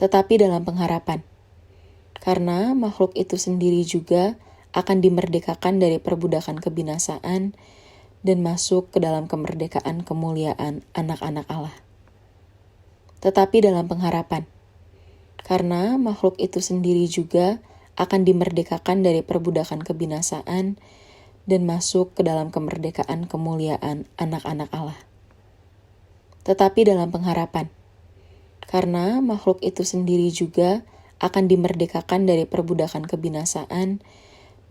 tetapi dalam pengharapan. Karena makhluk itu sendiri juga akan dimerdekakan dari perbudakan kebinasaan dan masuk ke dalam kemerdekaan kemuliaan anak-anak Allah. Tetapi dalam pengharapan. Karena makhluk itu sendiri juga akan dimerdekakan dari perbudakan kebinasaan dan masuk ke dalam kemerdekaan kemuliaan anak-anak Allah. Tetapi dalam pengharapan. Karena makhluk itu sendiri juga akan dimerdekakan dari perbudakan kebinasaan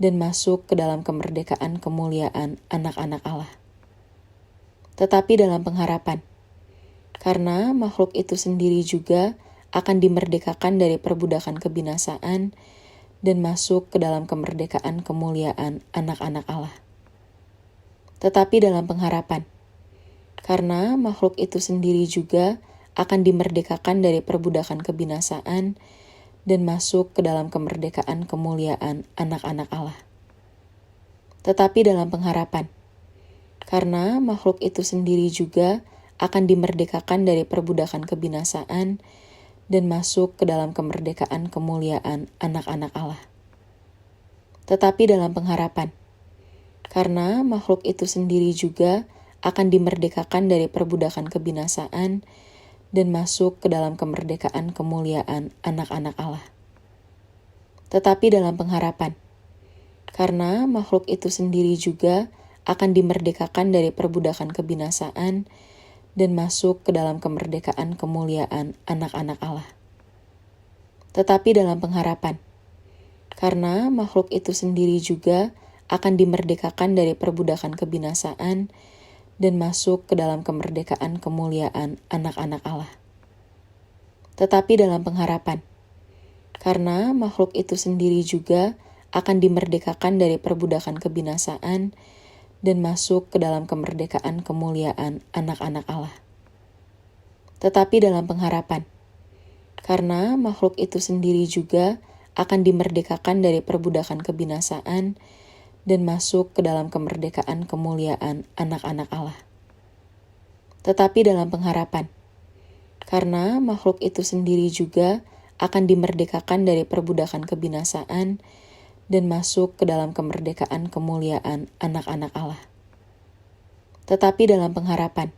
dan masuk ke dalam kemerdekaan kemuliaan anak-anak Allah. Tetapi dalam pengharapan. Karena makhluk itu sendiri juga akan dimerdekakan dari perbudakan kebinasaan dan masuk ke dalam kemerdekaan kemuliaan anak-anak Allah. Tetapi dalam pengharapan. Karena makhluk itu sendiri juga akan dimerdekakan dari perbudakan kebinasaan dan masuk ke dalam kemerdekaan kemuliaan anak-anak Allah. Tetapi dalam pengharapan. Karena makhluk itu sendiri juga akan dimerdekakan dari perbudakan kebinasaan dan masuk ke dalam kemerdekaan kemuliaan anak-anak Allah. Tetapi dalam pengharapan. Karena makhluk itu sendiri juga akan dimerdekakan dari perbudakan kebinasaan dan masuk ke dalam kemerdekaan kemuliaan anak-anak Allah. Tetapi dalam pengharapan. Karena makhluk itu sendiri juga akan dimerdekakan dari perbudakan kebinasaan dan masuk ke dalam kemerdekaan kemuliaan anak-anak Allah. Tetapi dalam pengharapan. Karena makhluk itu sendiri juga akan dimerdekakan dari perbudakan kebinasaan dan masuk ke dalam kemerdekaan kemuliaan anak-anak Allah. Tetapi dalam pengharapan. Karena makhluk itu sendiri juga akan dimerdekakan dari perbudakan kebinasaan dan masuk ke dalam kemerdekaan kemuliaan anak-anak Allah. Tetapi dalam pengharapan. Karena makhluk itu sendiri juga akan dimerdekakan dari perbudakan kebinasaan dan masuk ke dalam kemerdekaan kemuliaan anak-anak Allah. Tetapi dalam pengharapan. Karena makhluk itu sendiri juga akan dimerdekakan dari perbudakan kebinasaan dan masuk ke dalam kemerdekaan kemuliaan anak-anak Allah. Tetapi dalam pengharapan.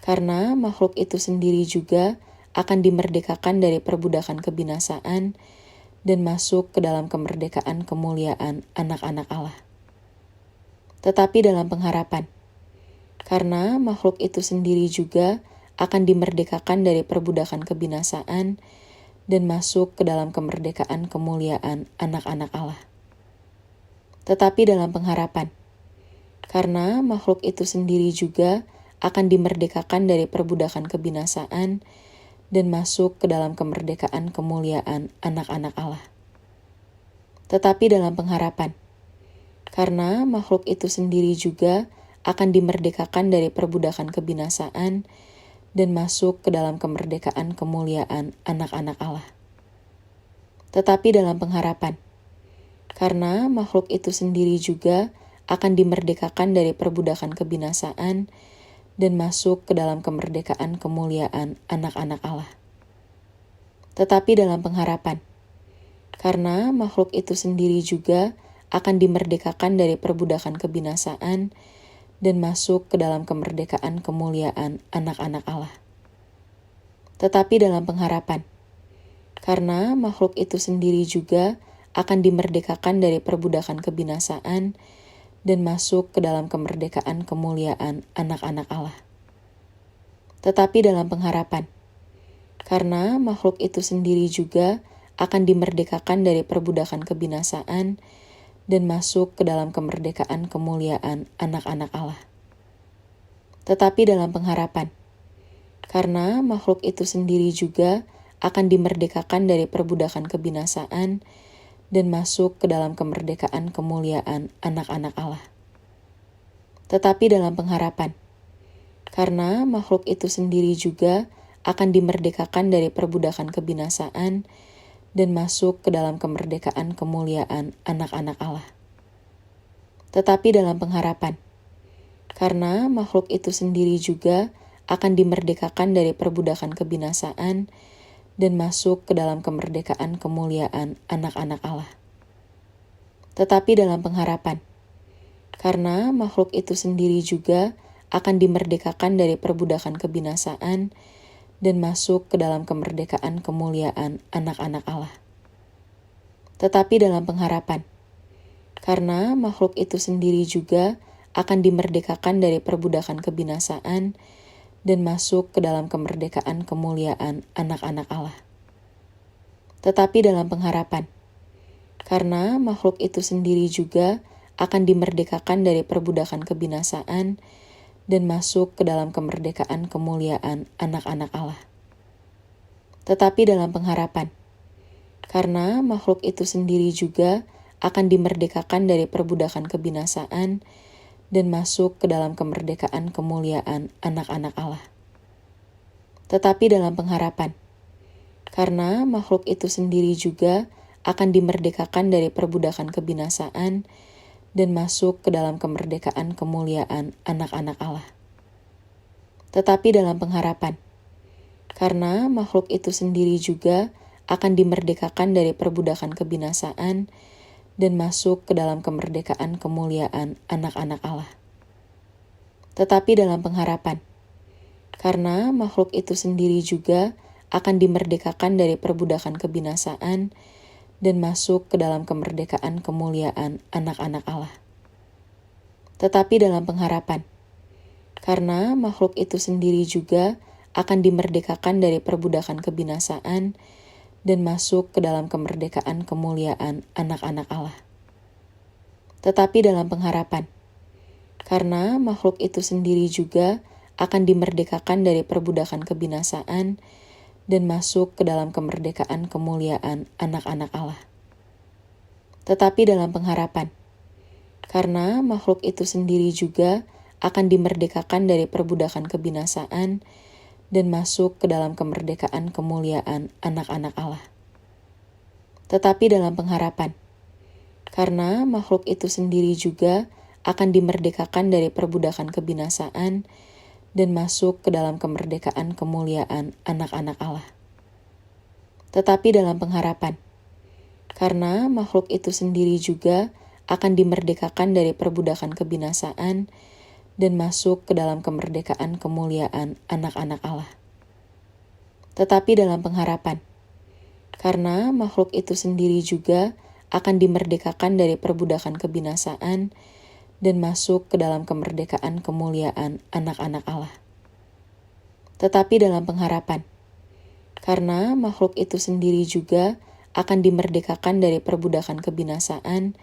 Karena makhluk itu sendiri juga akan dimerdekakan dari perbudakan kebinasaan dan masuk ke dalam kemerdekaan kemuliaan anak-anak Allah. Tetapi dalam pengharapan. Karena makhluk itu sendiri juga akan dimerdekakan dari perbudakan kebinasaan dan masuk ke dalam kemerdekaan kemuliaan anak-anak Allah. Tetapi dalam pengharapan. Karena makhluk itu sendiri juga akan dimerdekakan dari perbudakan kebinasaan dan masuk ke dalam kemerdekaan kemuliaan anak-anak Allah. Tetapi dalam pengharapan. Karena makhluk itu sendiri juga akan dimerdekakan dari perbudakan kebinasaan dan masuk ke dalam kemerdekaan kemuliaan anak-anak Allah. Tetapi dalam pengharapan. Karena makhluk itu sendiri juga akan dimerdekakan dari perbudakan kebinasaan dan masuk ke dalam kemerdekaan kemuliaan anak-anak Allah. Tetapi dalam pengharapan. Karena makhluk itu sendiri juga akan dimerdekakan dari perbudakan kebinasaan dan masuk ke dalam kemerdekaan kemuliaan anak-anak Allah. Tetapi dalam pengharapan. Karena makhluk itu sendiri juga akan dimerdekakan dari perbudakan kebinasaan dan masuk ke dalam kemerdekaan kemuliaan anak-anak Allah. Tetapi dalam pengharapan. Karena makhluk itu sendiri juga akan dimerdekakan dari perbudakan kebinasaan dan masuk ke dalam kemerdekaan kemuliaan anak-anak Allah. Tetapi dalam pengharapan. Karena makhluk itu sendiri juga akan dimerdekakan dari perbudakan kebinasaan dan masuk ke dalam kemerdekaan kemuliaan anak-anak Allah. Tetapi dalam pengharapan. Karena makhluk itu sendiri juga akan dimerdekakan dari perbudakan kebinasaan dan masuk ke dalam kemerdekaan kemuliaan anak-anak Allah. Tetapi dalam pengharapan. Karena makhluk itu sendiri juga akan dimerdekakan dari perbudakan kebinasaan dan masuk ke dalam kemerdekaan kemuliaan anak-anak Allah. Tetapi dalam pengharapan, karena makhluk itu sendiri juga akan dimerdekakan dari perbudakan kebinasaan dan masuk ke dalam kemerdekaan kemuliaan anak-anak Allah. Tetapi dalam pengharapan, karena makhluk itu sendiri juga akan dimerdekakan dari perbudakan kebinasaan dan masuk ke dalam kemerdekaan kemuliaan anak-anak Allah. Tetapi dalam pengharapan, karena makhluk itu sendiri juga akan dimerdekakan dari perbudakan kebinasaan dan masuk ke dalam kemerdekaan kemuliaan anak-anak Allah. Tetapi dalam pengharapan, karena makhluk itu sendiri juga akan dimerdekakan dari perbudakan kebinasaan dan masuk ke dalam kemerdekaan kemuliaan anak-anak Allah. Tetapi dalam pengharapan, karena makhluk itu sendiri juga akan dimerdekakan dari perbudakan kebinasaan dan masuk ke dalam kemerdekaan kemuliaan anak-anak Allah. Tetapi dalam pengharapan, karena makhluk itu sendiri juga akan dimerdekakan dari perbudakan kebinasaan dan masuk ke dalam kemerdekaan kemuliaan anak-anak Allah. Tetapi dalam pengharapan, karena makhluk itu sendiri juga akan dimerdekakan dari perbudakan kebinasaan dan masuk ke dalam kemerdekaan kemuliaan anak-anak Allah. Tetapi dalam pengharapan, karena makhluk itu sendiri juga akan dimerdekakan dari perbudakan kebinasaan dan masuk ke dalam kemerdekaan kemuliaan anak-anak Allah. Tetapi dalam pengharapan, karena makhluk itu sendiri juga akan dimerdekakan dari perbudakan kebinasaan dan masuk ke dalam kemerdekaan kemuliaan anak-anak Allah. Tetapi dalam pengharapan, karena makhluk itu sendiri juga akan dimerdekakan dari perbudakan kebinasaan dan masuk ke dalam kemerdekaan kemuliaan anak-anak Allah. Tetapi dalam pengharapan, karena makhluk itu sendiri juga akan dimerdekakan dari perbudakan kebinasaan dan masuk ke dalam kemerdekaan kemuliaan anak-anak Allah. Tetapi dalam pengharapan, karena makhluk itu sendiri juga akan dimerdekakan dari perbudakan kebinasaan dan masuk ke dalam kemerdekaan kemuliaan anak-anak Allah. Tetapi dalam pengharapan, karena makhluk itu sendiri juga akan dimerdekakan dari perbudakan kebinasaan dan masuk ke dalam kemerdekaan kemuliaan anak-anak Allah. Tetapi dalam pengharapan, karena makhluk itu sendiri juga akan dimerdekakan dari perbudakan kebinasaan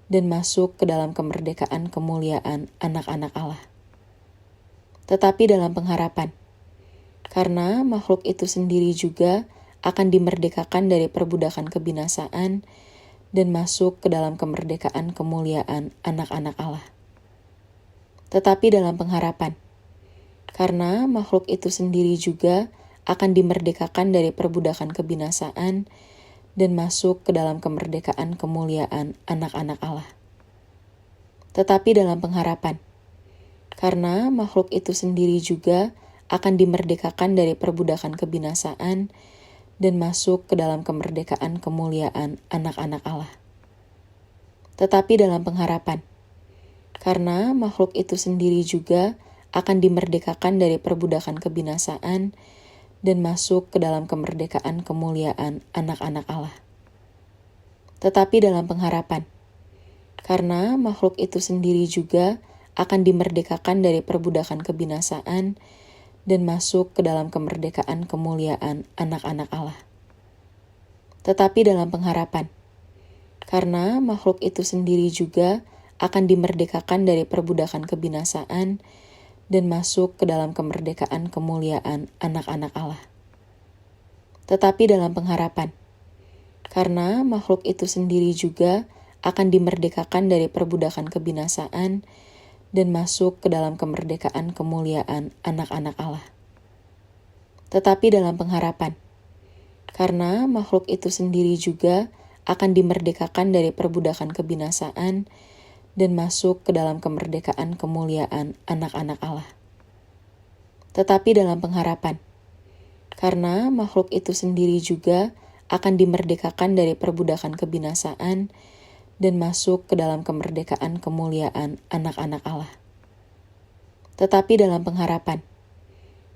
dan masuk ke dalam kemerdekaan kemuliaan anak-anak Allah. Tetapi dalam pengharapan, karena makhluk itu sendiri juga akan dimerdekakan dari perbudakan kebinasaan dan masuk ke dalam kemerdekaan kemuliaan anak-anak Allah. Tetapi dalam pengharapan, karena makhluk itu sendiri juga akan dimerdekakan dari perbudakan kebinasaan dan masuk ke dalam kemerdekaan kemuliaan anak-anak Allah. Tetapi dalam pengharapan, karena makhluk itu sendiri juga akan dimerdekakan dari perbudakan kebinasaan dan masuk ke dalam kemerdekaan kemuliaan anak-anak Allah. Tetapi dalam pengharapan, karena makhluk itu sendiri juga akan dimerdekakan dari perbudakan kebinasaan dan masuk ke dalam kemerdekaan kemuliaan anak-anak Allah. Tetapi dalam pengharapan, karena makhluk itu sendiri juga akan dimerdekakan dari perbudakan kebinasaan dan masuk ke dalam kemerdekaan kemuliaan anak-anak Allah. Tetapi dalam pengharapan, karena makhluk itu sendiri juga akan dimerdekakan dari perbudakan kebinasaan dan masuk ke dalam kemerdekaan kemuliaan anak-anak Allah. Tetapi dalam pengharapan, karena makhluk itu sendiri juga akan dimerdekakan dari perbudakan kebinasaan dan masuk ke dalam kemerdekaan kemuliaan anak-anak Allah. Tetapi dalam pengharapan, karena makhluk itu sendiri juga akan dimerdekakan dari perbudakan kebinasaan dan masuk ke dalam kemerdekaan kemuliaan anak-anak Allah. Tetapi dalam pengharapan, Karena makhluk itu sendiri juga akan dimerdekakan dari perbudakan kebinasaan dan masuk ke dalam kemerdekaan kemuliaan anak-anak Allah. Tetapi dalam pengharapan,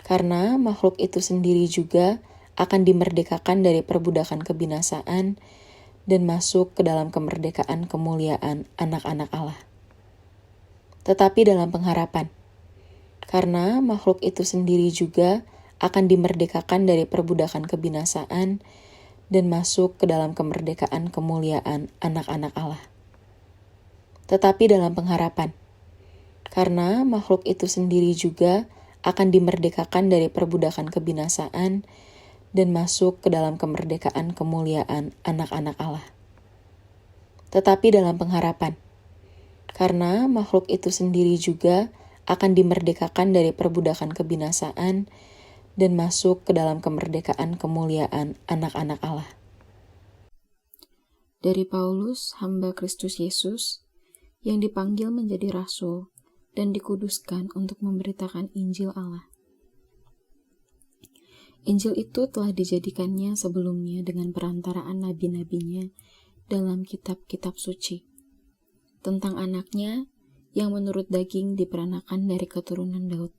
karena makhluk itu sendiri juga akan dimerdekakan dari perbudakan kebinasaan dan masuk ke dalam kemerdekaan kemuliaan anak-anak Allah. Tetapi dalam pengharapan, karena makhluk itu sendiri juga akan dimerdekakan dari perbudakan kebinasaan dan masuk ke dalam kemerdekaan kemuliaan anak-anak Allah. Tetapi dalam pengharapan, karena makhluk itu sendiri juga akan dimerdekakan dari perbudakan kebinasaan dan masuk ke dalam kemerdekaan kemuliaan anak-anak Allah. Tetapi dalam pengharapan, karena makhluk itu sendiri juga akan dimerdekakan dari perbudakan kebinasaan dan masuk ke dalam kemerdekaan kemuliaan anak-anak Allah. Dari Paulus, hamba Kristus Yesus, yang dipanggil menjadi rasul dan dikuduskan untuk memberitakan Injil Allah. Injil itu telah dijadikannya sebelumnya dengan perantaraan nabi-nabinya dalam kitab-kitab suci, tentang anaknya yang menurut daging diperanakan dari keturunan Daud,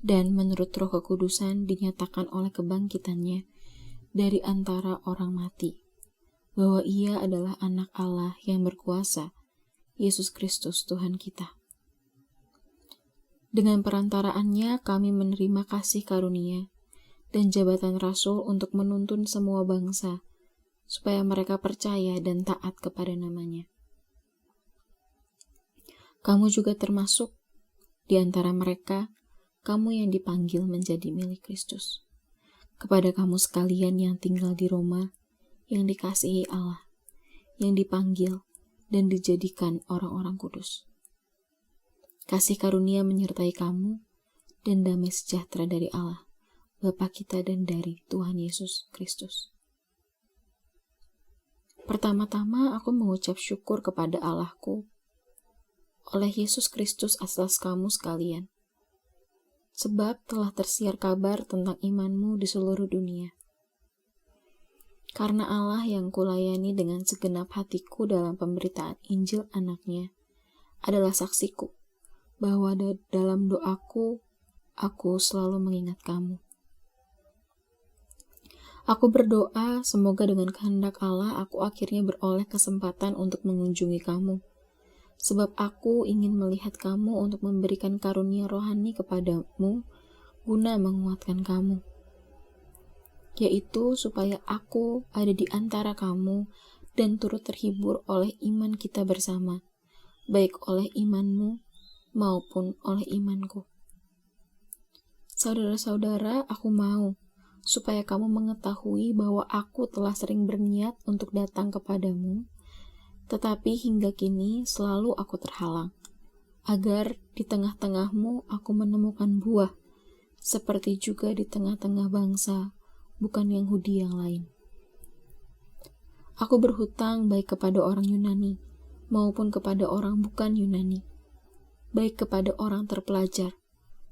dan menurut Roh Kekudusan dinyatakan oleh kebangkitannya dari antara orang mati, bahwa ia adalah anak Allah yang berkuasa, Yesus Kristus Tuhan kita. Dengan perantaraannya kami menerima kasih karunia dan jabatan rasul untuk menuntun semua bangsa, supaya mereka percaya dan taat kepada namanya. Kamu juga termasuk di antara mereka, kamu yang dipanggil menjadi milik Kristus. Kepada kamu sekalian yang tinggal di Roma, yang dikasihi Allah, yang dipanggil dan dijadikan orang-orang kudus. Kasih karunia menyertai kamu dan damai sejahtera dari Allah, Bapa kita dan dari Tuhan Yesus Kristus. Pertama-tama aku mengucap syukur kepada Allahku oleh Yesus Kristus atas kamu sekalian, sebab telah tersiar kabar tentang imanmu di seluruh dunia. Karena Allah yang kulayani dengan segenap hatiku dalam pemberitaan Injil anaknya adalah saksiku, bahwa dalam doaku, aku selalu mengingat kamu. Aku berdoa semoga dengan kehendak Allah aku akhirnya beroleh kesempatan untuk mengunjungi kamu, sebab aku ingin melihat kamu untuk memberikan karunia rohani kepadamu guna menguatkan kamu, yaitu supaya aku ada di antara kamu dan turut terhibur oleh iman kita bersama, baik oleh imanmu maupun oleh imanku. Saudara-saudara, aku mau supaya kamu mengetahui bahwa aku telah sering berniat untuk datang kepadamu, tetapi hingga kini selalu aku terhalang, agar di tengah-tengahmu aku menemukan buah, seperti juga di tengah-tengah bangsa, bukan Yahudi yang lain. Aku berhutang baik kepada orang Yunani, maupun kepada orang bukan Yunani, baik kepada orang terpelajar,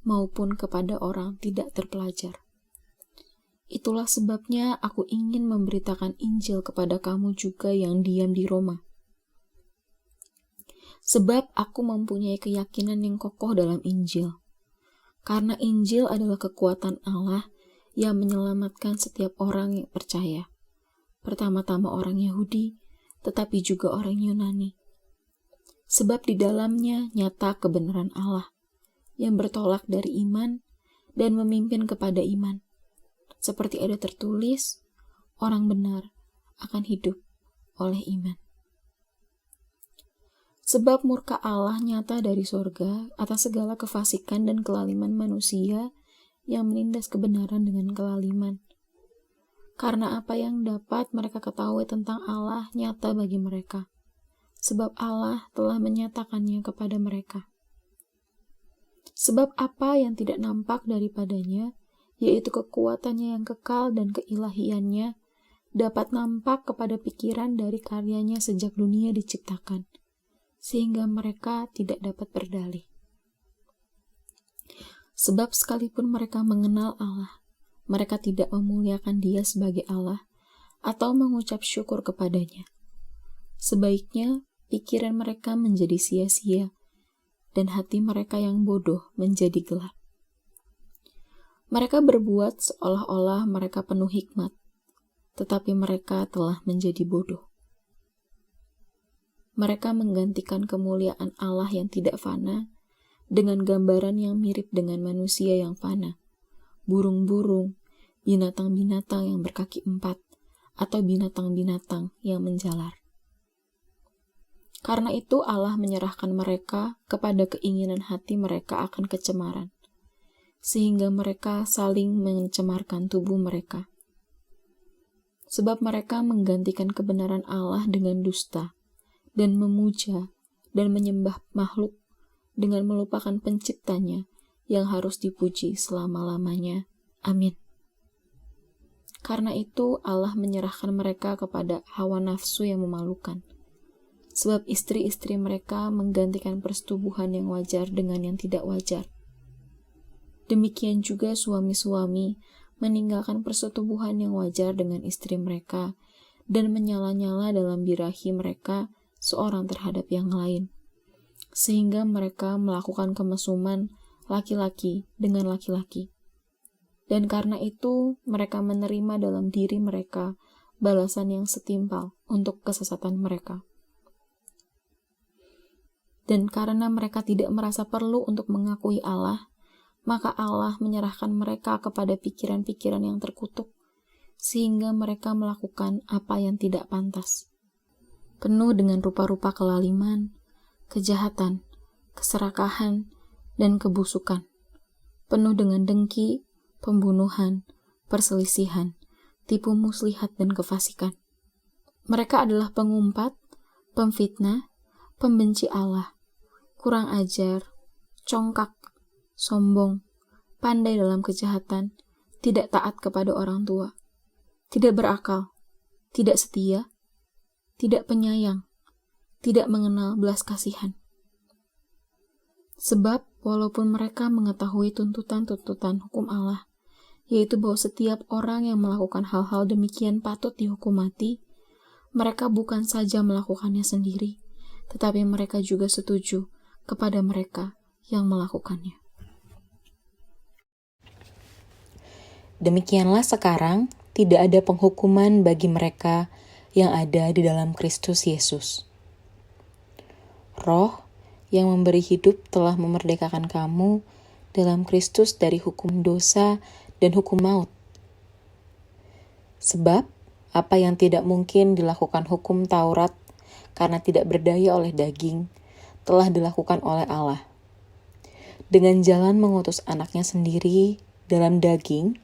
maupun kepada orang tidak terpelajar. Itulah sebabnya aku ingin memberitakan Injil kepada kamu juga yang diam di Roma. Sebab aku mempunyai keyakinan yang kokoh dalam Injil. Karena Injil adalah kekuatan Allah yang menyelamatkan setiap orang yang percaya. Pertama-tama orang Yahudi, tetapi juga orang Yunani. Sebab di dalamnya nyata kebenaran Allah, yang bertolak dari iman dan memimpin kepada iman. Seperti ada tertulis, orang benar akan hidup oleh iman. Sebab murka Allah nyata dari sorga atas segala kefasikan dan kelaliman manusia yang menindas kebenaran dengan kelaliman. Karena apa yang dapat mereka ketahui tentang Allah nyata bagi mereka, sebab Allah telah menyatakannya kepada mereka. Sebab apa yang tidak nampak daripadanya, yaitu kekuatannya yang kekal dan keilahiannya, dapat nampak kepada pikiran dari karyanya sejak dunia diciptakan, sehingga mereka tidak dapat berdalih. Sebab sekalipun mereka mengenal Allah, mereka tidak memuliakan Dia sebagai Allah atau mengucap syukur kepadanya. Sebaiknya pikiran mereka menjadi sia-sia dan hati mereka yang bodoh menjadi gelap. Mereka berbuat seolah-olah mereka penuh hikmat, tetapi mereka telah menjadi bodoh. Mereka menggantikan kemuliaan Allah yang tidak fana dengan gambaran yang mirip dengan manusia yang fana, burung-burung, binatang-binatang yang berkaki 4, atau binatang-binatang yang menjalar. Karena itu Allah menyerahkan mereka kepada keinginan hati mereka akan kecemaran, sehingga mereka saling mencemarkan tubuh mereka. Sebab mereka menggantikan kebenaran Allah dengan dusta, dan memuja dan menyembah makhluk dengan melupakan penciptanya yang harus dipuji selama-lamanya. Amin. Karena itu Allah menyerahkan mereka kepada hawa nafsu yang memalukan. Sebab istri-istri mereka menggantikan persetubuhan yang wajar dengan yang tidak wajar. Demikian juga suami-suami meninggalkan persetubuhan yang wajar dengan istri mereka dan menyala-nyala dalam birahi mereka seorang terhadap yang lain, sehingga mereka melakukan kemesuman laki-laki dengan laki-laki. Dan karena itu mereka menerima dalam diri mereka balasan yang setimpal untuk kesesatan mereka. Dan karena mereka tidak merasa perlu untuk mengakui Allah, maka Allah menyerahkan mereka kepada pikiran-pikiran yang terkutuk, sehingga mereka melakukan apa yang tidak pantas. Penuh dengan rupa-rupa kelaliman, kejahatan, keserakahan, dan kebusukan. Penuh dengan dengki, pembunuhan, perselisihan, tipu muslihat, dan kefasikan. Mereka adalah pengumpat, pemfitnah, pembenci Allah, kurang ajar, congkak, sombong, pandai dalam kejahatan, tidak taat kepada orang tua, tidak berakal, tidak setia, tidak penyayang, tidak mengenal belas kasihan. Sebab walaupun mereka mengetahui tuntutan-tuntutan hukum Allah, yaitu bahwa setiap orang yang melakukan hal-hal demikian patut dihukum mati, mereka bukan saja melakukannya sendiri, tetapi mereka juga setuju kepada mereka yang melakukannya. Demikianlah sekarang tidak ada penghukuman bagi mereka yang ada di dalam Kristus Yesus. Roh yang memberi hidup telah memerdekakan kamu dalam Kristus dari hukum dosa dan hukum maut. Sebab apa yang tidak mungkin dilakukan hukum Taurat karena tidak berdaya oleh daging, telah dilakukan oleh Allah. Dengan jalan mengutus anaknya sendiri dalam daging,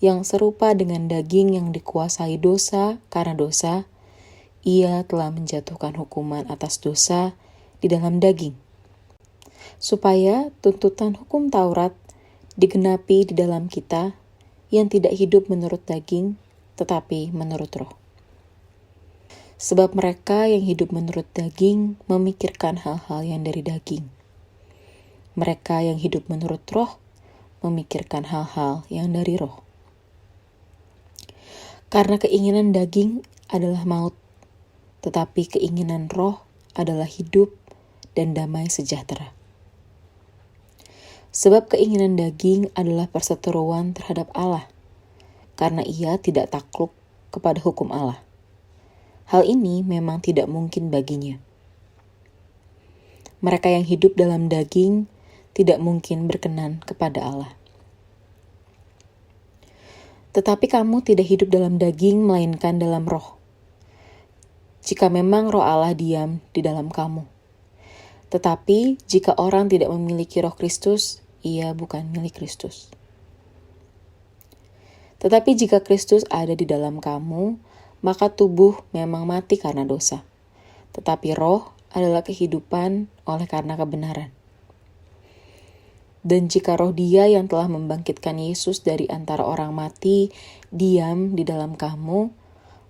yang serupa dengan daging yang dikuasai dosa karena dosa, ia telah menjatuhkan hukuman atas dosa di dalam daging, supaya tuntutan hukum Taurat digenapi di dalam kita yang tidak hidup menurut daging, tetapi menurut roh. Sebab mereka yang hidup menurut daging memikirkan hal-hal yang dari daging. Mereka yang hidup menurut roh memikirkan hal-hal yang dari roh. Karena keinginan daging adalah maut, tetapi keinginan roh adalah hidup dan damai sejahtera. Sebab keinginan daging adalah perseteruan terhadap Allah, karena ia tidak takluk kepada hukum Allah. Hal ini memang tidak mungkin baginya. Mereka yang hidup dalam daging tidak mungkin berkenan kepada Allah. Tetapi kamu tidak hidup dalam daging, melainkan dalam roh. Jika memang roh Allah diam di dalam kamu. Tetapi jika orang tidak memiliki roh Kristus, ia bukan milik Kristus. Tetapi jika Kristus ada di dalam kamu, maka tubuh memang mati karena dosa. Tetapi roh adalah kehidupan oleh karena kebenaran. Dan jika roh Dia yang telah membangkitkan Yesus dari antara orang mati diam di dalam kamu,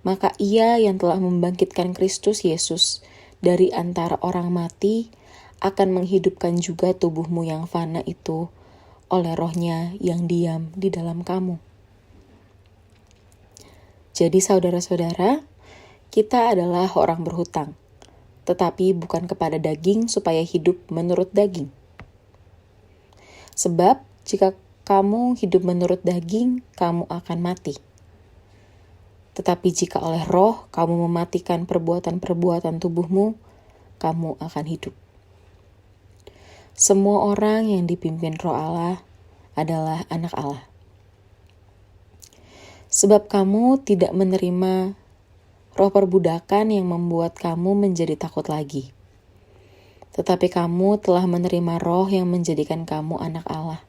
maka Ia yang telah membangkitkan Kristus Yesus dari antara orang mati akan menghidupkan juga tubuhmu yang fana itu oleh rohnya yang diam di dalam kamu. Jadi saudara-saudara, kita adalah orang berhutang, tetapi bukan kepada daging supaya hidup menurut daging. Sebab jika kamu hidup menurut daging, kamu akan mati. Tetapi jika oleh roh kamu mematikan perbuatan-perbuatan tubuhmu, kamu akan hidup. Semua orang yang dipimpin Roh Allah adalah anak Allah. Sebab kamu tidak menerima roh perbudakan yang membuat kamu menjadi takut lagi. Tetapi kamu telah menerima roh yang menjadikan kamu anak Allah.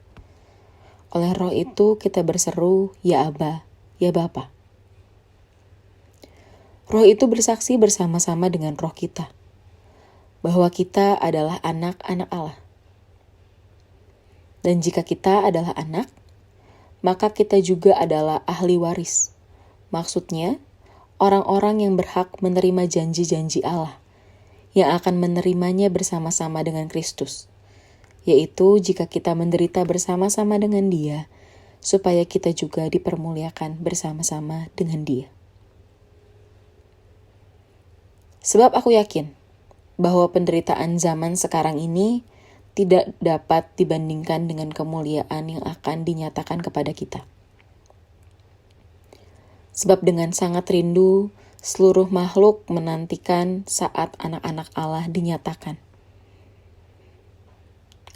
Oleh roh itu kita berseru, ya Aba, ya Bapa. Roh itu bersaksi bersama-sama dengan roh kita, bahwa kita adalah anak-anak Allah. Dan jika kita adalah anak, maka kita juga adalah ahli waris. Maksudnya, orang-orang yang berhak menerima janji-janji Allah, yang akan menerimanya bersama-sama dengan Kristus, yaitu jika kita menderita bersama-sama dengan Dia, supaya kita juga dipermuliakan bersama-sama dengan Dia. Sebab aku yakin bahwa penderitaan zaman sekarang ini tidak dapat dibandingkan dengan kemuliaan yang akan dinyatakan kepada kita. Sebab dengan sangat rindu, seluruh makhluk menantikan saat anak-anak Allah dinyatakan.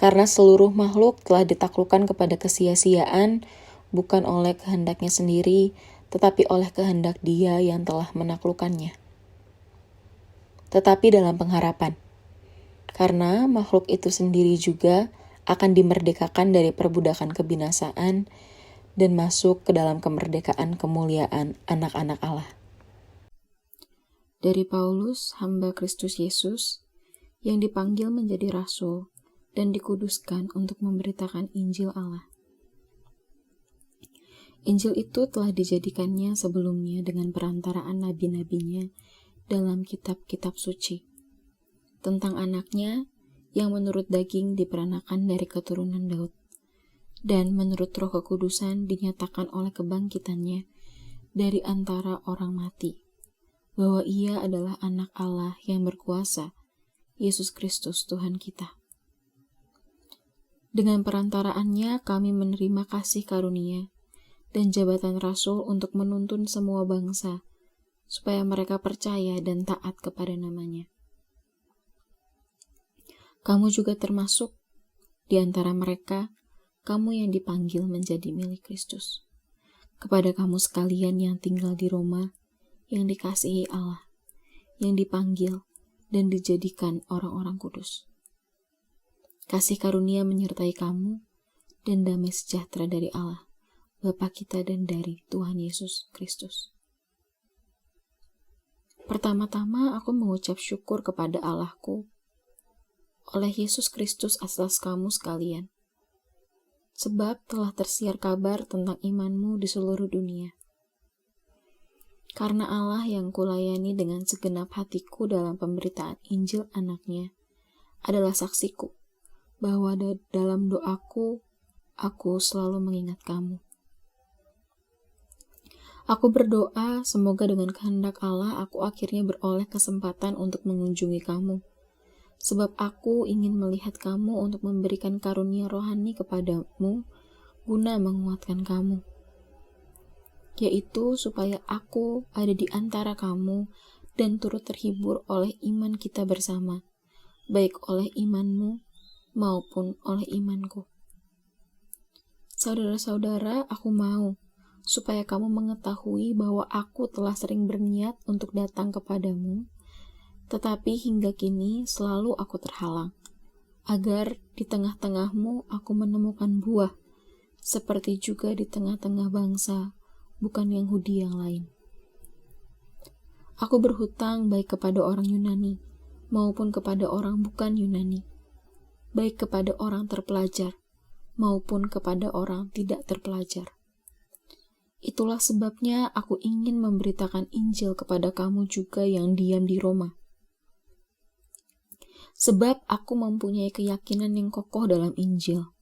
Karena seluruh makhluk telah ditaklukkan kepada kesia-siaan, bukan oleh kehendaknya sendiri, tetapi oleh kehendak Dia yang telah menaklukkannya. Tetapi dalam pengharapan, karena makhluk itu sendiri juga akan dimerdekakan dari perbudakan kebinasaan dan masuk ke dalam kemerdekaan kemuliaan anak-anak Allah. Dari Paulus, hamba Kristus Yesus, yang dipanggil menjadi rasul dan dikuduskan untuk memberitakan Injil Allah. Injil itu telah dijadikannya sebelumnya dengan perantaraan nabi-nabinya dalam kitab-kitab suci, tentang anaknya yang menurut daging diperanakan dari keturunan Daud, dan menurut roh kekudusan dinyatakan oleh kebangkitannya dari antara orang mati, bahwa ia adalah anak Allah yang berkuasa, Yesus Kristus Tuhan kita. Dengan perantaraannya kami menerima kasih karunia dan jabatan rasul untuk menuntun semua bangsa, supaya mereka percaya dan taat kepada namanya. Kamu juga termasuk di antara mereka, kamu yang dipanggil menjadi milik Kristus. Kepada kamu sekalian yang tinggal di Roma, yang dikasihi Allah, yang dipanggil dan dijadikan orang-orang kudus. Kasih karunia menyertai kamu dan damai sejahtera dari Allah, Bapa kita dan dari Tuhan Yesus Kristus. Pertama-tama aku mengucap syukur kepada Allahku oleh Yesus Kristus atas kamu sekalian, sebab telah tersiar kabar tentang imanmu di seluruh dunia. Karena Allah yang kulayani dengan segenap hatiku dalam pemberitaan Injil anaknya adalah saksiku, bahwa dalam doaku, aku selalu mengingat kamu. Aku berdoa semoga dengan kehendak Allah aku akhirnya beroleh kesempatan untuk mengunjungi kamu, sebab aku ingin melihat kamu untuk memberikan karunia rohani kepadamu guna menguatkan kamu, yaitu supaya aku ada di antara kamu dan turut terhibur oleh iman kita bersama, baik oleh imanmu maupun oleh imanku. Saudara-saudara, aku mau supaya kamu mengetahui bahwa aku telah sering berniat untuk datang kepadamu, tetapi hingga kini selalu aku terhalang, agar di tengah-tengahmu aku menemukan buah, seperti juga di tengah-tengah bangsa, bukan Yahudi yang lain. Aku berhutang baik kepada orang Yunani, maupun kepada orang bukan Yunani, baik kepada orang terpelajar, maupun kepada orang tidak terpelajar. Itulah sebabnya aku ingin memberitakan Injil kepada kamu juga yang diam di Roma. Sebab aku mempunyai keyakinan yang kokoh dalam Injil.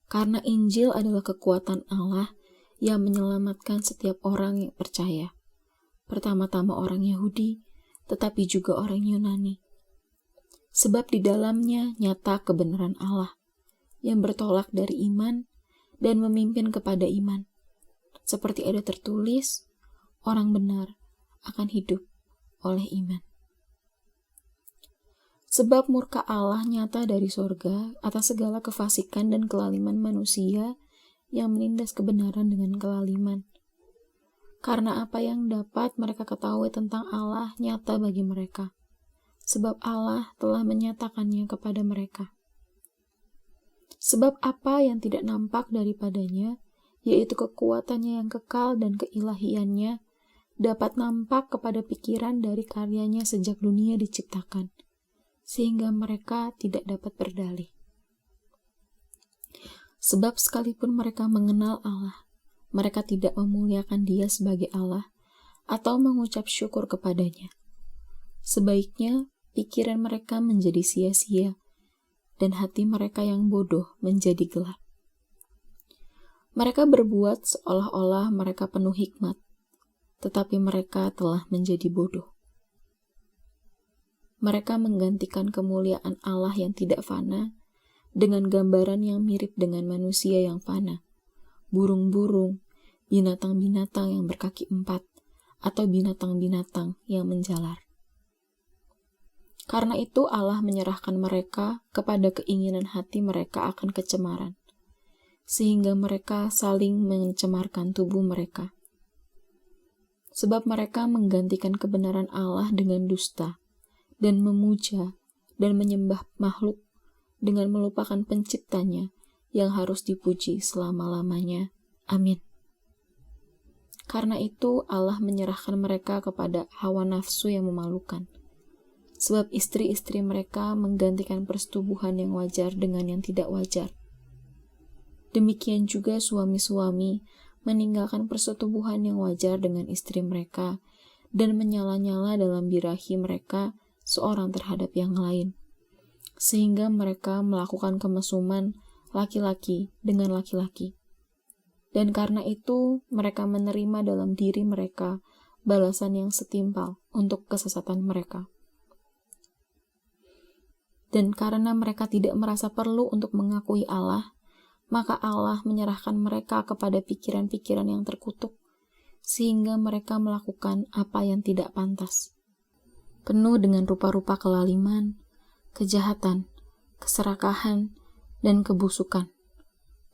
Karena Injil adalah kekuatan Allah yang menyelamatkan setiap orang yang percaya, pertama-tama orang Yahudi, tetapi juga orang Yunani. Sebab di dalamnya nyata kebenaran Allah yang bertolak dari iman dan memimpin kepada iman. Seperti ada tertulis, orang benar akan hidup oleh iman. Sebab murka Allah nyata dari sorga atas segala kefasikan dan kelaliman manusia yang menindas kebenaran dengan kelaliman. Karena apa yang dapat mereka ketahui tentang Allah nyata bagi mereka, sebab Allah telah menyatakannya kepada mereka. Sebab apa yang tidak nampak daripadanya, yaitu kekuatannya yang kekal dan keilahiannya, dapat nampak kepada pikiran dari karyanya sejak dunia diciptakan, sehingga mereka tidak dapat berdalih. Sebab sekalipun mereka mengenal Allah, mereka tidak memuliakan Dia sebagai Allah atau mengucap syukur kepadanya. Sebaiknya pikiran mereka menjadi sia-sia dan hati mereka yang bodoh menjadi gelap. Mereka berbuat seolah-olah mereka penuh hikmat, tetapi mereka telah menjadi bodoh. Mereka menggantikan kemuliaan Allah yang tidak fana dengan gambaran yang mirip dengan manusia yang fana, burung-burung, binatang-binatang yang berkaki 4, atau binatang-binatang yang menjalar. Karena itu Allah menyerahkan mereka kepada keinginan hati mereka akan kecemaran, sehingga mereka saling mencemarkan tubuh mereka. Sebab mereka menggantikan kebenaran Allah dengan dusta, dan memuja dan menyembah makhluk dengan melupakan penciptanya yang harus dipuji selama-lamanya. Amin. Karena itu Allah menyerahkan mereka kepada hawa nafsu yang memalukan. Sebab istri-istri mereka menggantikan persetubuhan yang wajar dengan yang tidak wajar. Demikian juga suami-suami meninggalkan persetubuhan yang wajar dengan istri mereka dan menyala-nyala dalam birahi mereka seorang terhadap yang lain, sehingga mereka melakukan kemesuman laki-laki dengan laki-laki. Dan karena itu mereka menerima dalam diri mereka balasan yang setimpal untuk kesesatan mereka. Dan karena mereka tidak merasa perlu untuk mengakui Allah, maka Allah menyerahkan mereka kepada pikiran-pikiran yang terkutuk, sehingga mereka melakukan apa yang tidak pantas. Penuh dengan rupa-rupa kelaliman, kejahatan, keserakahan, dan kebusukan.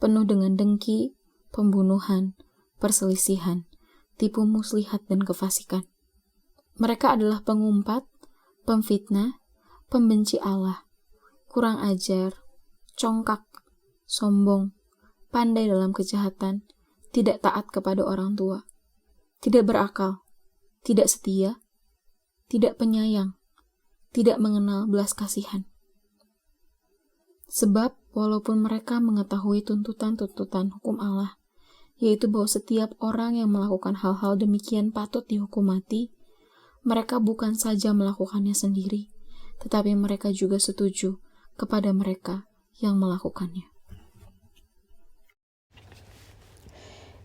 Penuh dengan dengki, pembunuhan, perselisihan, tipu muslihat, dan kefasikan. Mereka adalah pengumpat, pemfitnah, pembenci Allah, kurang ajar, congkak, sombong, pandai dalam kejahatan, tidak taat kepada orang tua, tidak berakal, tidak setia, tidak penyayang, tidak mengenal belas kasihan. Sebab walaupun mereka mengetahui tuntutan-tuntutan hukum Allah, yaitu bahwa setiap orang yang melakukan hal-hal demikian patut dihukum mati, mereka bukan saja melakukannya sendiri, tetapi mereka juga setuju kepada mereka yang melakukannya.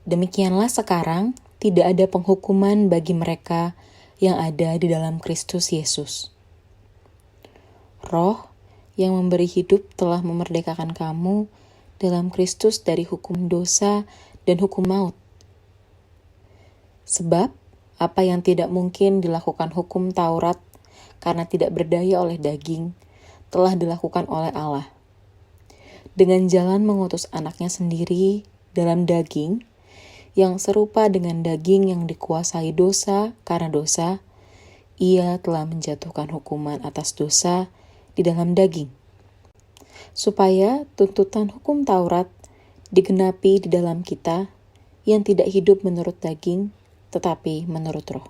Demikianlah sekarang tidak ada penghukuman bagi mereka yang ada di dalam Kristus Yesus. Roh yang memberi hidup telah memerdekakan kamu dalam Kristus dari hukum dosa dan hukum maut. Sebab apa yang tidak mungkin dilakukan hukum Taurat karena tidak berdaya oleh daging, telah dilakukan oleh Allah. Dengan jalan mengutus anaknya sendiri dalam daging, yang serupa dengan daging yang dikuasai dosa karena dosa, ia telah menjatuhkan hukuman atas dosa di dalam daging, supaya tuntutan hukum Taurat digenapi di dalam kita yang tidak hidup menurut daging, tetapi menurut roh.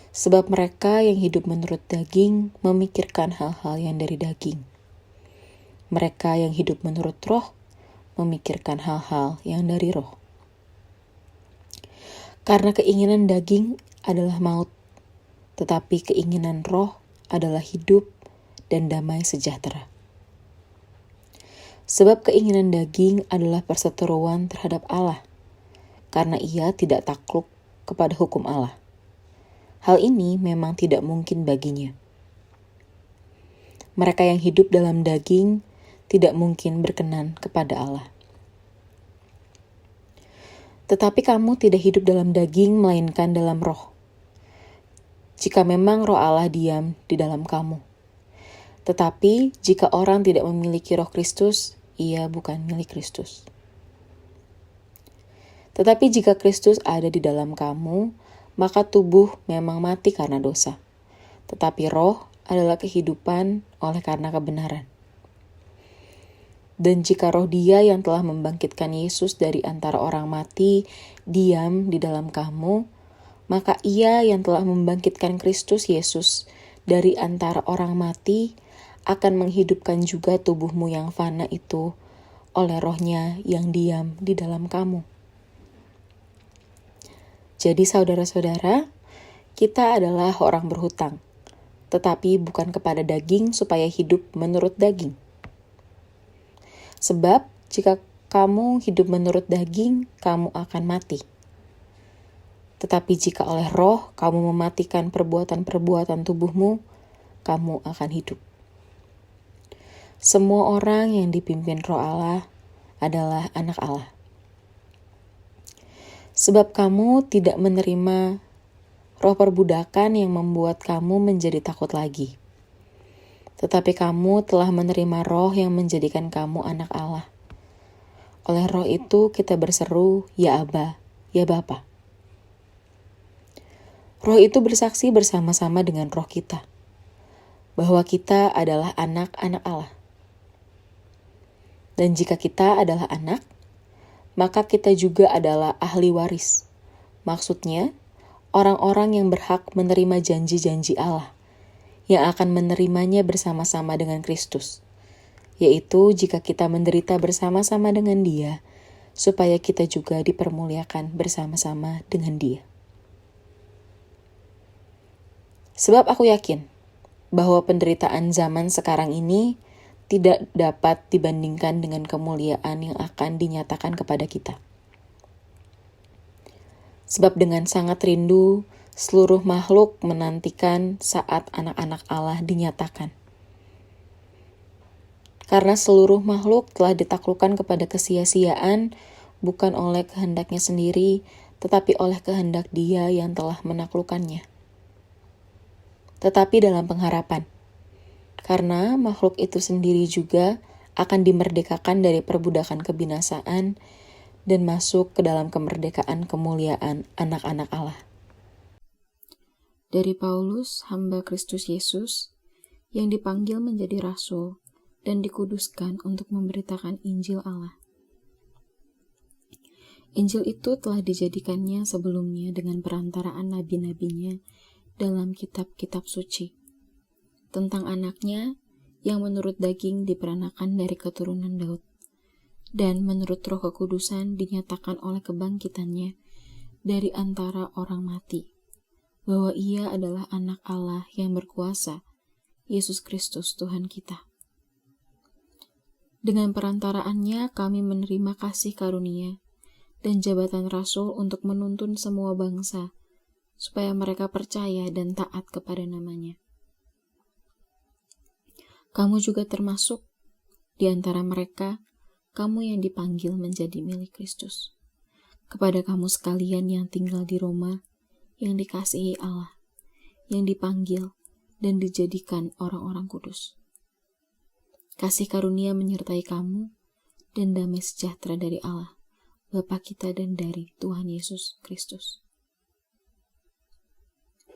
Sebab mereka yang hidup menurut daging memikirkan hal-hal yang dari daging. Mereka yang hidup menurut roh memikirkan hal-hal yang dari roh. Karena keinginan daging adalah maut, tetapi keinginan roh adalah hidup dan damai sejahtera. Sebab keinginan daging adalah perseteruan terhadap Allah, karena ia tidak takluk kepada hukum Allah. Hal ini memang tidak mungkin baginya. Mereka yang hidup dalam daging tidak mungkin berkenan kepada Allah. Tetapi kamu tidak hidup dalam daging, melainkan dalam roh. Jika memang roh Allah diam di dalam kamu. Tetapi jika orang tidak memiliki roh Kristus, ia bukan milik Kristus. Tetapi jika Kristus ada di dalam kamu, maka tubuh memang mati karena dosa. Tetapi roh adalah kehidupan oleh karena kebenaran. Dan jika roh Dia yang telah membangkitkan Yesus dari antara orang mati diam di dalam kamu, maka Ia yang telah membangkitkan Kristus Yesus dari antara orang mati akan menghidupkan juga tubuhmu yang fana itu oleh roh-Nya yang diam di dalam kamu. Jadi saudara-saudara, kita adalah orang berhutang, tetapi bukan kepada daging supaya hidup menurut daging. Sebab jika kamu hidup menurut daging, kamu akan mati. Tetapi jika oleh roh kamu mematikan perbuatan-perbuatan tubuhmu, kamu akan hidup. Semua orang yang dipimpin roh Allah adalah anak Allah. Sebab kamu tidak menerima roh perbudakan yang membuat kamu menjadi takut lagi. Tetapi kamu telah menerima roh yang menjadikan kamu anak Allah. Oleh roh itu kita berseru, ya Aba, ya Bapa. Roh itu bersaksi bersama-sama dengan roh kita, bahwa kita adalah anak-anak Allah. Dan jika kita adalah anak, maka kita juga adalah ahli waris. Maksudnya, orang-orang yang berhak menerima janji-janji Allah, yang akan menerimanya bersama-sama dengan Kristus, yaitu jika kita menderita bersama-sama dengan Dia, supaya kita juga dipermuliakan bersama-sama dengan Dia. Sebab aku yakin bahwa penderitaan zaman sekarang ini tidak dapat dibandingkan dengan kemuliaan yang akan dinyatakan kepada kita. Sebab dengan sangat rindu, seluruh makhluk menantikan saat anak-anak Allah dinyatakan. Karena seluruh makhluk telah ditaklukkan kepada kesia-siaan, bukan oleh kehendaknya sendiri, tetapi oleh kehendak Dia yang telah menaklukkannya. Tetapi dalam pengharapan, karena makhluk itu sendiri juga akan dimerdekakan dari perbudakan kebinasaan dan masuk ke dalam kemerdekaan kemuliaan anak-anak Allah. Dari Paulus, hamba Kristus Yesus, yang dipanggil menjadi rasul dan dikuduskan untuk memberitakan Injil Allah. Injil itu telah dijadikannya sebelumnya dengan perantaraan nabi-nabinya dalam kitab-kitab suci, tentang anaknya yang menurut daging diperanakan dari keturunan Daud, dan menurut roh kekudusan dinyatakan oleh kebangkitannya dari antara orang mati, bahwa Ia adalah anak Allah yang berkuasa, Yesus Kristus Tuhan kita. Dengan perantaraannya kami menerima kasih karunia dan jabatan rasul untuk menuntun semua bangsa, supaya mereka percaya dan taat kepada namanya. Kamu juga termasuk di antara mereka, kamu yang dipanggil menjadi milik Kristus. Kepada kamu sekalian yang tinggal di Roma, yang dikasihi Allah, yang dipanggil dan dijadikan orang-orang kudus. Kasih karunia menyertai kamu, dan damai sejahtera dari Allah, Bapa kita dan dari Tuhan Yesus Kristus.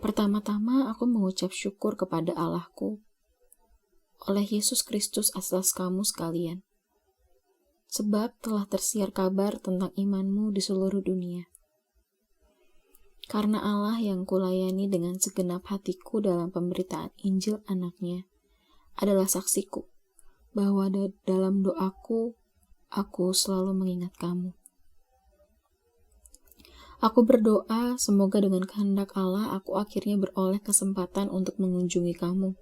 Pertama-tama aku mengucap syukur kepada Allahku oleh Yesus Kristus atas kamu sekalian, sebab telah tersiar kabar tentang imanmu di seluruh dunia. Karena Allah yang kulayani dengan segenap hatiku dalam pemberitaan Injil anaknya adalah saksiku, bahwa dalam doaku, aku selalu mengingat kamu. Aku berdoa semoga dengan kehendak Allah aku akhirnya beroleh kesempatan untuk mengunjungi kamu,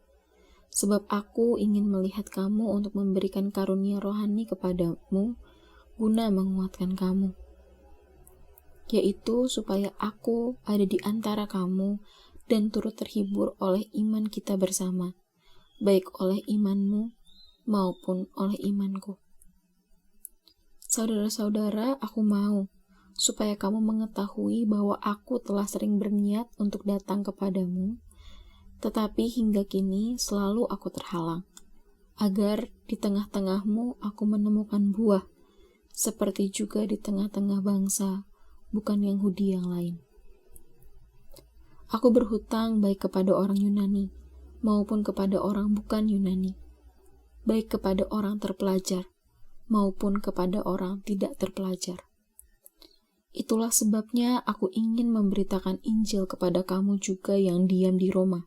sebab aku ingin melihat kamu untuk memberikan karunia rohani kepadamu guna menguatkan kamu. yaitu supaya aku ada di antara kamu dan turut terhibur oleh iman kita bersama, baik oleh imanmu maupun oleh imanku. Saudara-saudara, aku mau supaya kamu mengetahui bahwa aku telah sering berniat untuk datang kepadamu, tetapi hingga kini selalu aku terhalang, agar di tengah-tengahmu aku menemukan buah, seperti juga di tengah-tengah bangsa, bukan Yahudi yang lain. Aku berhutang baik kepada orang Yunani, maupun kepada orang bukan Yunani, baik kepada orang terpelajar, maupun kepada orang tidak terpelajar. Itulah sebabnya aku ingin memberitakan Injil kepada kamu juga yang diam di Roma.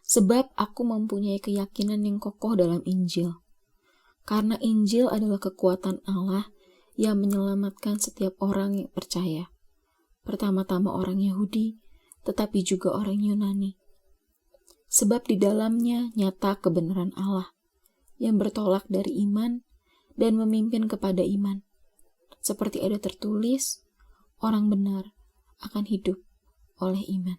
Sebab aku mempunyai keyakinan yang kokoh dalam Injil. Karena Injil adalah kekuatan Allah yang menyelamatkan setiap orang yang percaya. Pertama-tama orang Yahudi, tetapi juga orang Yunani. Sebab di dalamnya nyata kebenaran Allah, yang bertolak dari iman dan memimpin kepada iman. Seperti ada tertulis, orang benar akan hidup oleh iman.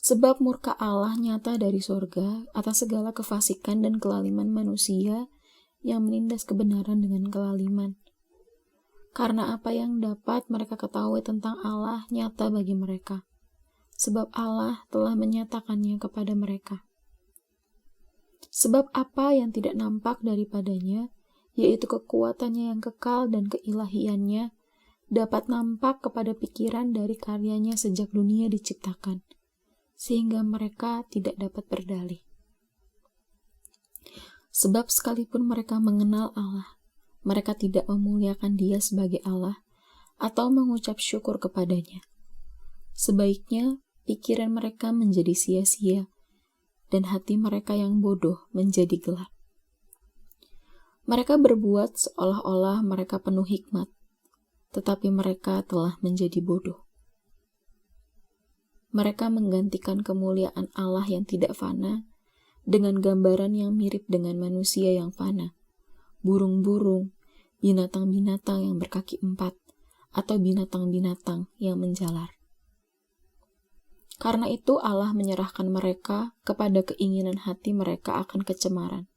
Sebab murka Allah nyata dari sorga atas segala kefasikan dan kelaliman manusia yang menindas kebenaran dengan kelaliman. Karena apa yang dapat mereka ketahui tentang Allah nyata bagi mereka, sebab Allah telah menyatakannya kepada mereka. Sebab apa yang tidak nampak daripadanya, yaitu kekuatannya yang kekal dan keilahiannya, dapat nampak kepada pikiran dari karyanya sejak dunia diciptakan, sehingga mereka tidak dapat berdalih. Sebab sekalipun mereka mengenal Allah, mereka tidak memuliakan Dia sebagai Allah atau mengucap syukur kepadanya. Sebaiknya pikiran mereka menjadi sia-sia, dan hati mereka yang bodoh menjadi gelap. Mereka berbuat seolah-olah mereka penuh hikmat, tetapi mereka telah menjadi bodoh. Mereka menggantikan kemuliaan Allah yang tidak fana dengan gambaran yang mirip dengan manusia yang fana, burung-burung, binatang-binatang yang berkaki 4, atau binatang-binatang yang menjalar. Karena itu Allah menyerahkan mereka kepada keinginan hati mereka akan kecemaran,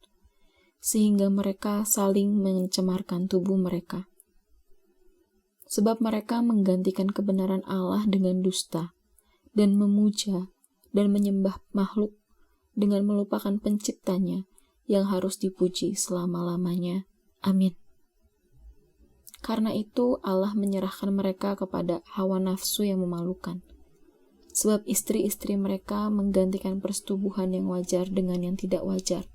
sehingga mereka saling mencemarkan tubuh mereka. Sebab mereka menggantikan kebenaran Allah dengan dusta, dan memuja dan menyembah makhluk dengan melupakan penciptanya yang harus dipuji selama-lamanya. Amin. Karena itu Allah menyerahkan mereka kepada hawa nafsu yang memalukan. Sebab istri-istri mereka menggantikan persetubuhan yang wajar dengan yang tidak wajar.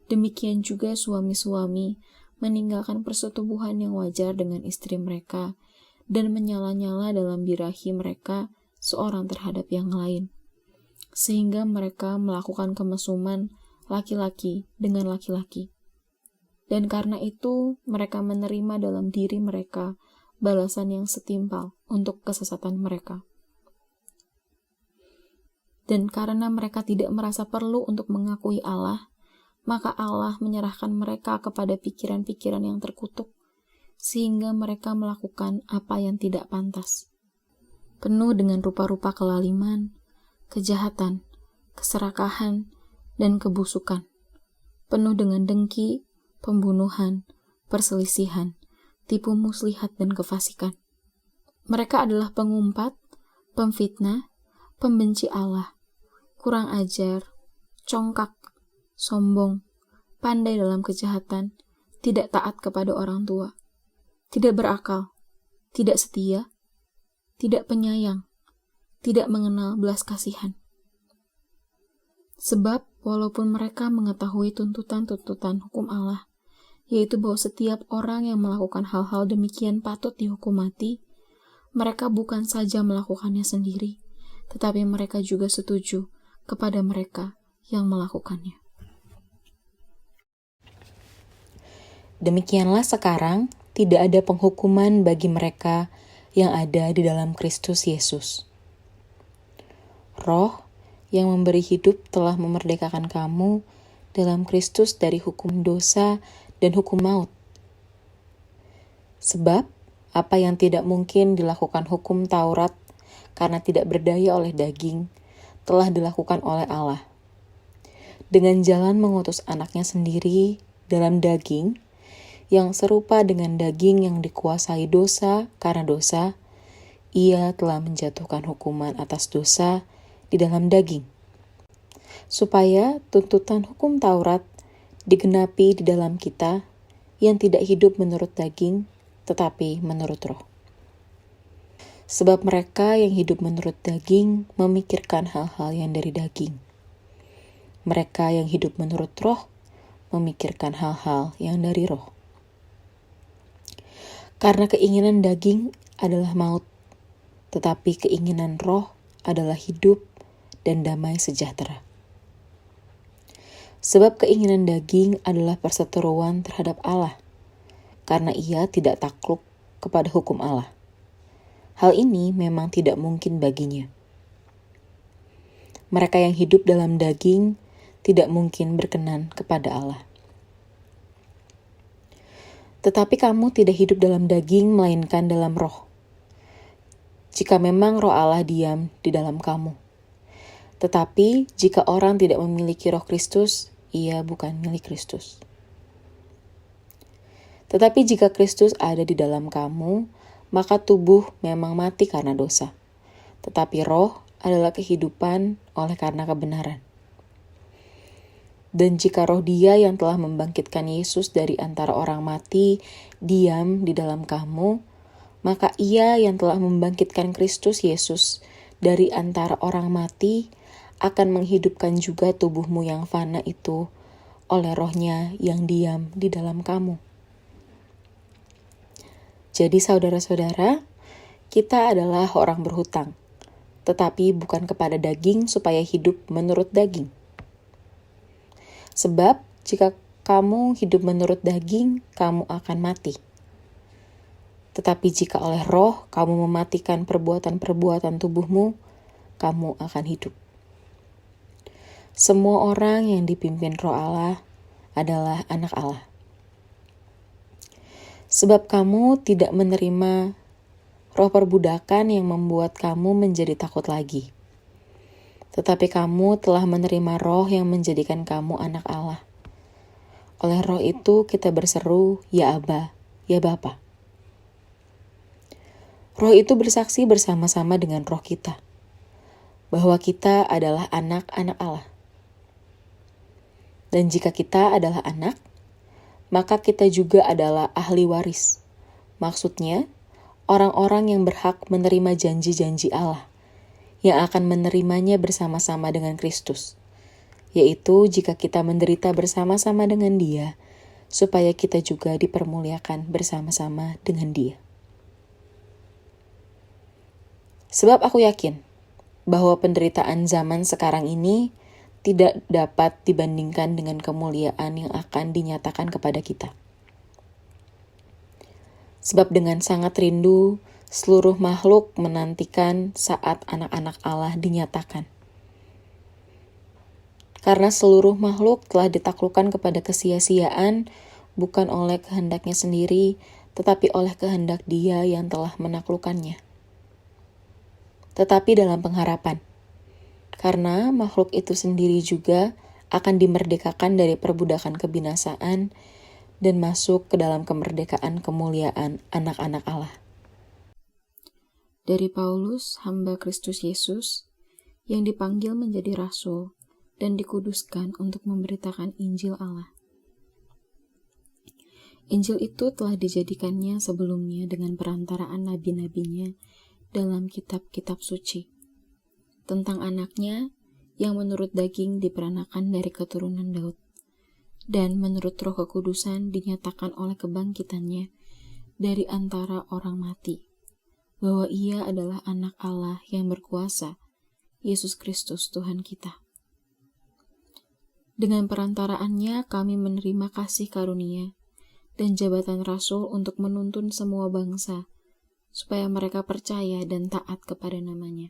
Demikian juga suami-suami meninggalkan persetubuhan yang wajar dengan istri mereka dan menyala-nyala dalam birahi mereka seorang terhadap yang lain, sehingga mereka melakukan kemesuman laki-laki dengan laki-laki. Dan karena itu mereka menerima dalam diri mereka balasan yang setimpal untuk kesesatan mereka. Dan karena mereka tidak merasa perlu untuk mengakui Allah, maka Allah menyerahkan mereka kepada pikiran-pikiran yang terkutuk, sehingga mereka melakukan apa yang tidak pantas. Penuh dengan rupa-rupa kelaliman, kejahatan, keserakahan, dan kebusukan. Penuh dengan dengki, pembunuhan, perselisihan, tipu muslihat, dan kefasikan. Mereka adalah pengumpat, pemfitnah, pembenci Allah, kurang ajar, congkak, sombong, pandai dalam kejahatan, tidak taat kepada orang tua, tidak berakal, tidak setia, tidak penyayang, tidak mengenal belas kasihan. Sebab walaupun mereka mengetahui tuntutan-tuntutan hukum Allah, yaitu bahwa setiap orang yang melakukan hal-hal demikian patut dihukum mati, mereka bukan saja melakukannya sendiri, tetapi mereka juga setuju kepada mereka yang melakukannya. Demikianlah sekarang tidak ada penghukuman bagi mereka yang ada di dalam Kristus Yesus. Roh yang memberi hidup telah memerdekakan kamu dalam Kristus dari hukum dosa dan hukum maut. Sebab apa yang tidak mungkin dilakukan hukum Taurat karena tidak berdaya oleh daging, telah dilakukan oleh Allah. Dengan jalan mengutus anaknya sendiri dalam daging, yang serupa dengan daging yang dikuasai dosa karena dosa, ia telah menjatuhkan hukuman atas dosa di dalam daging, supaya tuntutan hukum Taurat digenapi di dalam kita yang tidak hidup menurut daging, tetapi menurut roh. Sebab mereka yang hidup menurut daging memikirkan hal-hal yang dari daging. Mereka yang hidup menurut roh memikirkan hal-hal yang dari roh. Karena keinginan daging adalah maut, tetapi keinginan roh adalah hidup dan damai sejahtera. Sebab keinginan daging adalah perseteruan terhadap Allah, karena ia tidak takluk kepada hukum Allah. Hal ini memang tidak mungkin baginya. Mereka yang hidup dalam daging tidak mungkin berkenan kepada Allah. Tetapi kamu tidak hidup dalam daging, melainkan dalam roh. Jika memang roh Allah diam di dalam kamu. Tetapi jika orang tidak memiliki roh Kristus, ia bukan milik Kristus. Tetapi jika Kristus ada di dalam kamu, maka tubuh memang mati karena dosa, tetapi roh adalah kehidupan oleh karena kebenaran. Dan jika roh Dia yang telah membangkitkan Yesus dari antara orang mati diam di dalam kamu, maka Ia yang telah membangkitkan Kristus Yesus dari antara orang mati akan menghidupkan juga tubuhmu yang fana itu oleh rohnya yang diam di dalam kamu. Jadi saudara-saudara, kita adalah orang berhutang, tetapi bukan kepada daging supaya hidup menurut daging. Sebab jika kamu hidup menurut daging, kamu akan mati. Tetapi jika oleh roh kamu mematikan perbuatan-perbuatan tubuhmu, kamu akan hidup. Semua orang yang dipimpin roh Allah adalah anak Allah. Sebab kamu tidak menerima roh perbudakan yang membuat kamu menjadi takut lagi. Tetapi kamu telah menerima roh yang menjadikan kamu anak Allah. Oleh roh itu kita berseru, ya Aba, ya Bapa. Roh itu bersaksi bersama-sama dengan roh kita, bahwa kita adalah anak-anak Allah. Dan jika kita adalah anak, maka kita juga adalah ahli waris. Maksudnya, orang-orang yang berhak menerima janji-janji Allah, yang akan menerimanya bersama-sama dengan Kristus, yaitu jika kita menderita bersama-sama dengan Dia, supaya kita juga dipermuliakan bersama-sama dengan Dia. Sebab aku yakin bahwa penderitaan zaman sekarang ini tidak dapat dibandingkan dengan kemuliaan yang akan dinyatakan kepada kita. Sebab dengan sangat rindu, seluruh makhluk menantikan saat anak-anak Allah dinyatakan. Karena seluruh makhluk telah ditaklukkan kepada kesia-siaan, bukan oleh kehendaknya sendiri, tetapi oleh kehendak Dia yang telah menaklukkannya. Tetapi dalam pengharapan, karena makhluk itu sendiri juga akan dimerdekakan dari perbudakan kebinasaan dan masuk ke dalam kemerdekaan kemuliaan anak-anak Allah. Dari Paulus, hamba Kristus Yesus, yang dipanggil menjadi rasul dan dikuduskan untuk memberitakan Injil Allah. Injil itu telah dijadikannya sebelumnya dengan perantaraan nabi-nabinya dalam kitab-kitab suci, tentang anaknya yang menurut daging diperanakan dari keturunan Daud, dan menurut roh kekudusan dinyatakan oleh kebangkitannya dari antara orang mati, bahwa ia adalah anak Allah yang berkuasa, Yesus Kristus Tuhan kita. Dengan perantaraannya kami menerima kasih karunia dan jabatan rasul untuk menuntun semua bangsa, supaya mereka percaya dan taat kepada namanya.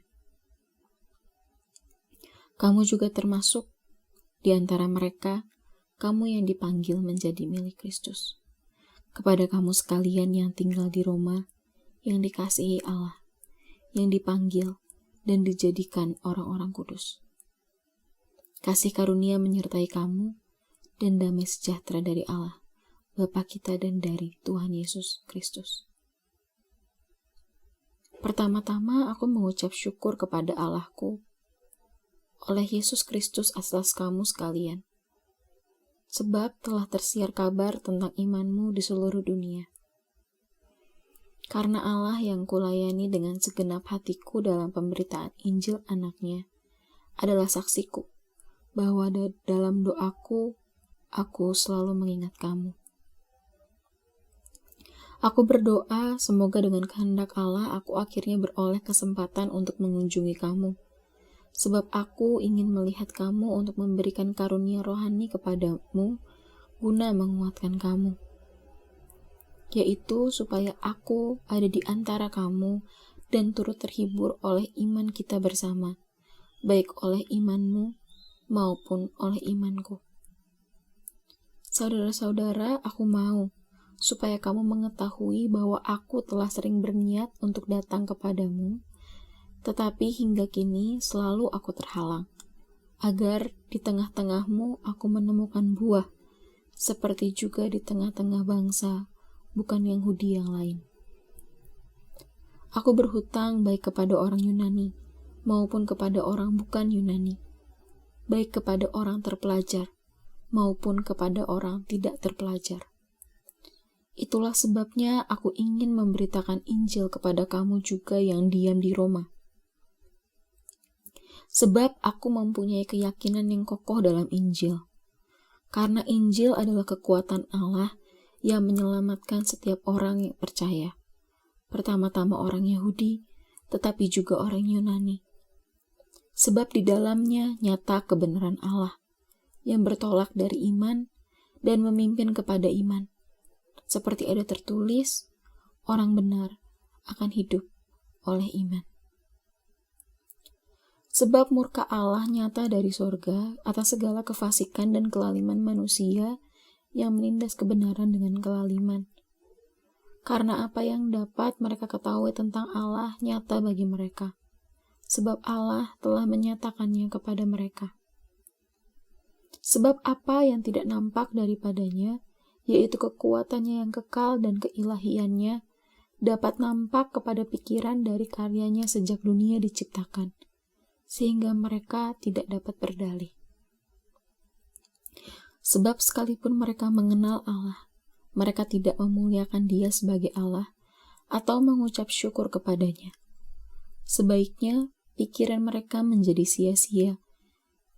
Kamu juga termasuk di antara mereka, kamu yang dipanggil menjadi milik Kristus. kepada kamu sekalian yang tinggal di Roma, yang dikasihi Allah, yang dipanggil dan dijadikan orang-orang kudus. Kasih karunia menyertai kamu dan damai sejahtera dari Allah, Bapa kita dan dari Tuhan Yesus Kristus. Pertama-tama aku mengucap syukur kepada Allahku oleh Yesus Kristus atas kamu sekalian, sebab telah tersiar kabar tentang imanmu di seluruh dunia. Karena Allah yang kulayani dengan segenap hatiku dalam pemberitaan Injil anaknya adalah saksiku, bahwa dalam doaku, aku selalu mengingat kamu. Aku berdoa semoga dengan kehendak Allah aku akhirnya beroleh kesempatan untuk mengunjungi kamu, sebab aku ingin melihat kamu untuk memberikan karunia rohani kepadamu guna menguatkan kamu, yaitu supaya aku ada di antara kamu dan turut terhibur oleh iman kita bersama, baik oleh imanmu maupun oleh imanku. Saudara-saudara, aku mau supaya kamu mengetahui bahwa aku telah sering berniat untuk datang kepadamu, tetapi hingga kini selalu aku terhalang, agar di tengah-tengahmu aku menemukan buah, seperti juga di tengah-tengah bangsa, bukan Yahudi yang lain. Aku berhutang baik kepada orang Yunani, maupun kepada orang bukan Yunani, baik kepada orang terpelajar, maupun kepada orang tidak terpelajar. Itulah sebabnya aku ingin memberitakan Injil kepada kamu juga yang diam di Roma. Sebab aku mempunyai keyakinan yang kokoh dalam Injil. Karena Injil adalah kekuatan Allah yang menyelamatkan setiap orang yang percaya. Pertama-tama orang Yahudi, tetapi juga orang Yunani. Sebab di dalamnya nyata kebenaran Allah, yang bertolak dari iman dan memimpin kepada iman. Seperti ada tertulis, orang benar akan hidup oleh iman. Sebab murka Allah nyata dari sorga atas segala kefasikan dan kelaliman manusia yang menindas kebenaran dengan kelaliman. Karena apa yang dapat mereka ketahui tentang Allah nyata bagi mereka, sebab Allah telah menyatakannya kepada mereka. Sebab apa yang tidak nampak daripadanya, yaitu kekuatannya yang kekal dan keilahiannya, dapat nampak kepada pikiran dari karyanya sejak dunia diciptakan, sehingga mereka tidak dapat berdalih. Sebab sekalipun mereka mengenal Allah, mereka tidak memuliakan Dia sebagai Allah atau mengucap syukur kepadanya. Sebaiknya pikiran mereka menjadi sia-sia,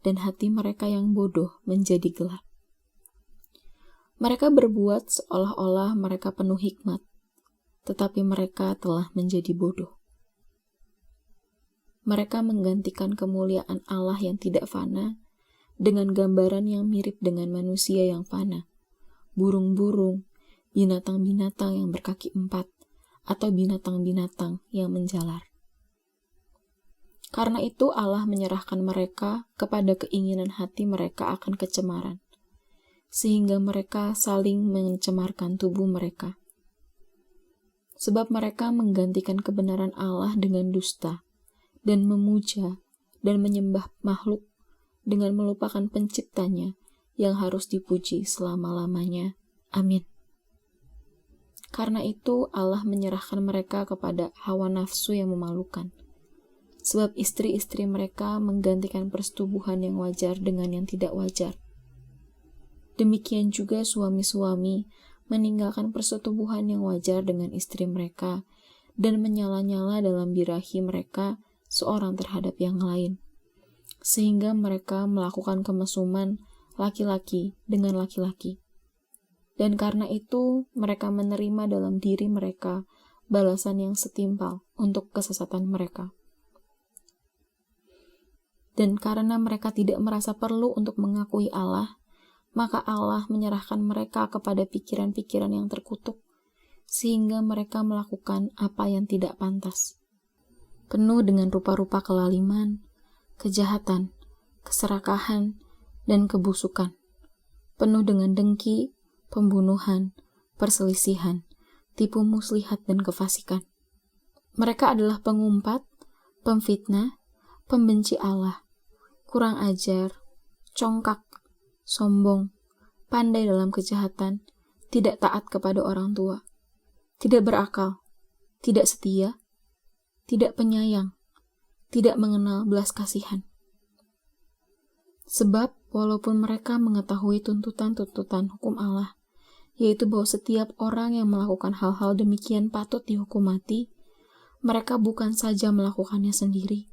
dan hati mereka yang bodoh menjadi gelap. Mereka berbuat seolah-olah mereka penuh hikmat, tetapi mereka telah menjadi bodoh. Mereka menggantikan kemuliaan Allah yang tidak fana dengan gambaran yang mirip dengan manusia yang fana, burung-burung, binatang-binatang yang berkaki 4, atau binatang-binatang yang menjalar. Karena itu Allah menyerahkan mereka kepada keinginan hati mereka akan kecemaran, sehingga mereka saling mencemarkan tubuh mereka. Sebab mereka menggantikan kebenaran Allah dengan dusta, dan memuja dan menyembah makhluk dengan melupakan penciptanya yang harus dipuji selama-lamanya. Amin. Karena itu Allah menyerahkan mereka kepada hawa nafsu yang memalukan. Sebab istri-istri mereka menggantikan persetubuhan yang wajar dengan yang tidak wajar. Demikian juga suami-suami meninggalkan persetubuhan yang wajar dengan istri mereka dan menyala-nyala dalam birahi mereka seorang terhadap yang lain, sehingga mereka melakukan kemesuman laki-laki dengan laki-laki. Dan karena itu mereka menerima dalam diri mereka balasan yang setimpal untuk kesesatan mereka. Dan karena mereka tidak merasa perlu untuk mengakui Allah, maka Allah menyerahkan mereka kepada pikiran-pikiran yang terkutuk, sehingga mereka melakukan apa yang tidak pantas. Penuh dengan rupa-rupa kelaliman, kejahatan, keserakahan, dan kebusukan. Penuh dengan dengki, pembunuhan, perselisihan, tipu muslihat, dan kefasikan. Mereka adalah pengumpat, pemfitnah, pembenci Allah, kurang ajar, congkak, sombong, pandai dalam kejahatan, tidak taat kepada orang tua, tidak berakal, tidak setia, tidak penyayang, tidak mengenal belas kasihan. Sebab walaupun mereka mengetahui tuntutan-tuntutan hukum Allah, yaitu bahwa setiap orang yang melakukan hal-hal demikian patut dihukum mati, mereka bukan saja melakukannya sendiri,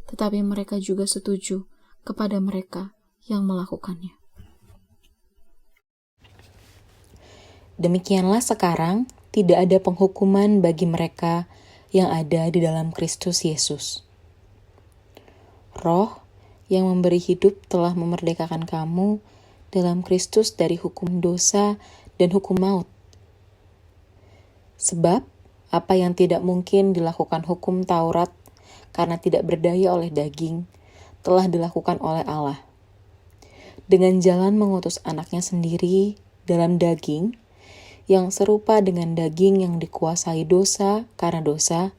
tetapi mereka juga setuju kepada mereka yang melakukannya. Demikianlah sekarang tidak ada penghukuman bagi mereka yang ada di dalam Kristus Yesus. Roh yang memberi hidup telah memerdekakan kamu dalam Kristus dari hukum dosa dan hukum maut. Sebab apa yang tidak mungkin dilakukan hukum Taurat karena tidak berdaya oleh daging, telah dilakukan oleh Allah. Dengan jalan mengutus anaknya sendiri dalam daging, yang serupa dengan daging yang dikuasai dosa karena dosa,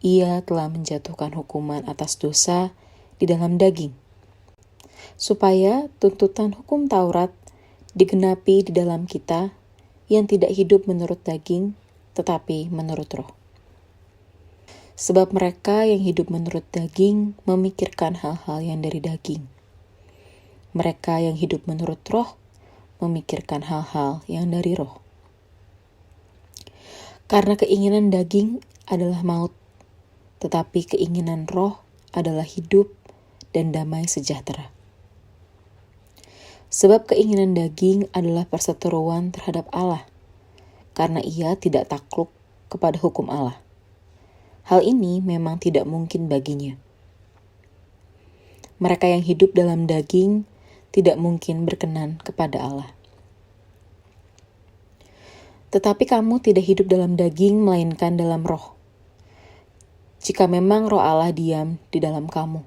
ia telah menjatuhkan hukuman atas dosa di dalam daging, supaya tuntutan hukum Taurat digenapi di dalam kita yang tidak hidup menurut daging, tetapi menurut roh. Sebab mereka yang hidup menurut daging memikirkan hal-hal yang dari daging. Mereka yang hidup menurut roh memikirkan hal-hal yang dari roh. Karena keinginan daging adalah maut, tetapi keinginan roh adalah hidup dan damai sejahtera. Sebab keinginan daging adalah perseteruan terhadap Allah, karena ia tidak takluk kepada hukum Allah. Hal ini memang tidak mungkin baginya. Mereka yang hidup dalam daging tidak mungkin berkenan kepada Allah. Tetapi kamu tidak hidup dalam daging, melainkan dalam roh. Jika memang roh Allah diam di dalam kamu.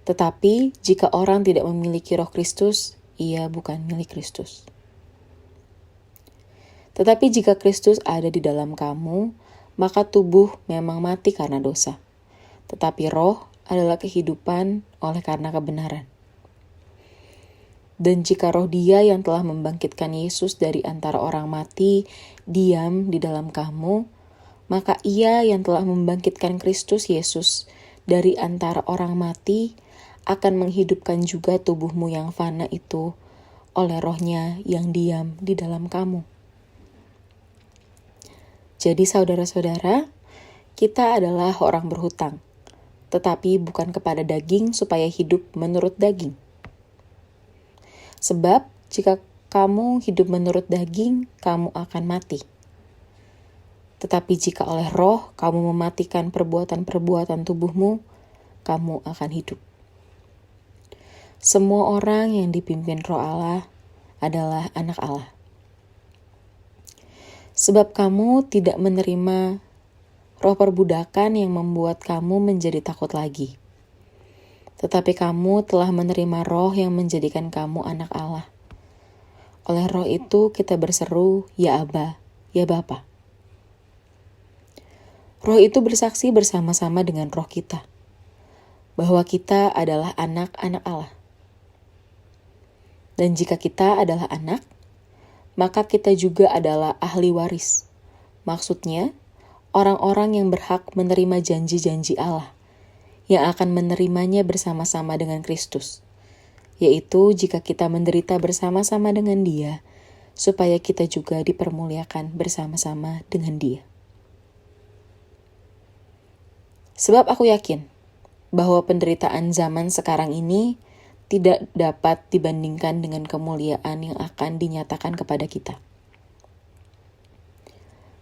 Tetapi jika orang tidak memiliki roh Kristus, ia bukan milik Kristus. Tetapi jika Kristus ada di dalam kamu, maka tubuh memang mati karena dosa. Tetapi roh adalah kehidupan oleh karena kebenaran. Dan jika roh Dia yang telah membangkitkan Yesus dari antara orang mati diam di dalam kamu, maka Ia yang telah membangkitkan Kristus Yesus dari antara orang mati akan menghidupkan juga tubuhmu yang fana itu oleh rohnya yang diam di dalam kamu. Jadi saudara-saudara, kita adalah orang berhutang, tetapi bukan kepada daging supaya hidup menurut daging. Sebab jika kamu hidup menurut daging, kamu akan mati. Tetapi jika oleh roh kamu mematikan perbuatan-perbuatan tubuhmu, kamu akan hidup. Semua orang yang dipimpin roh Allah adalah anak Allah. Sebab kamu tidak menerima roh perbudakan yang membuat kamu menjadi takut lagi. Tetapi kamu telah menerima roh yang menjadikan kamu anak Allah. Oleh roh itu kita berseru, ya Aba, ya Bapa. Roh itu bersaksi bersama-sama dengan roh kita, bahwa kita adalah anak-anak Allah. Dan jika kita adalah anak, maka kita juga adalah ahli waris. Maksudnya, orang-orang yang berhak menerima janji-janji Allah, yang akan menerimanya bersama-sama dengan Kristus, yaitu jika kita menderita bersama-sama dengan Dia, supaya kita juga dipermuliakan bersama-sama dengan Dia. Sebab aku yakin bahwa penderitaan zaman sekarang ini tidak dapat dibandingkan dengan kemuliaan yang akan dinyatakan kepada kita.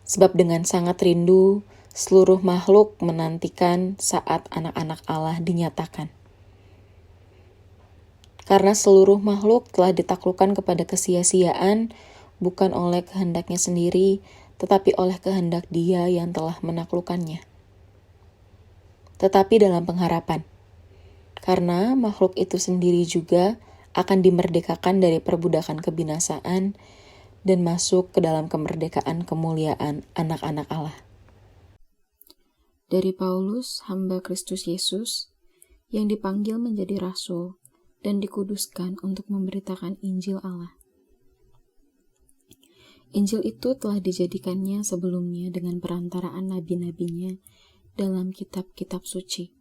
Sebab dengan sangat rindu, seluruh makhluk menantikan saat anak-anak Allah dinyatakan. Karena seluruh makhluk telah ditaklukkan kepada kesia-siaan, bukan oleh kehendaknya sendiri, tetapi oleh kehendak Dia yang telah menaklukkannya. Tetapi dalam pengharapan, karena makhluk itu sendiri juga akan dimerdekakan dari perbudakan kebinasaan dan masuk ke dalam kemerdekaan kemuliaan anak-anak Allah. Dari Paulus, hamba Kristus Yesus, yang dipanggil menjadi rasul dan dikuduskan untuk memberitakan Injil Allah. Injil itu telah dijadikannya sebelumnya dengan perantaraan nabi-nabinya dalam kitab-kitab suci,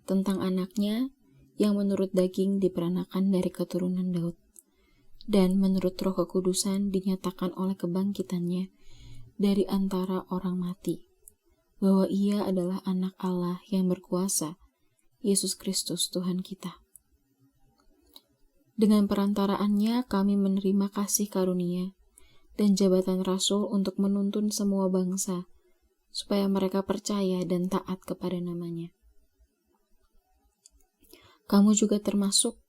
tentang anaknya yang menurut daging diperanakan dari keturunan Daud, dan menurut Roh Kekudusan dinyatakan oleh kebangkitannya dari antara orang mati, bahwa ia adalah anak Allah yang berkuasa, Yesus Kristus Tuhan kita. Dengan perantaraannya kami menerima kasih karunia dan jabatan rasul untuk menuntun semua bangsa, supaya mereka percaya dan taat kepada namanya. Kamu juga termasuk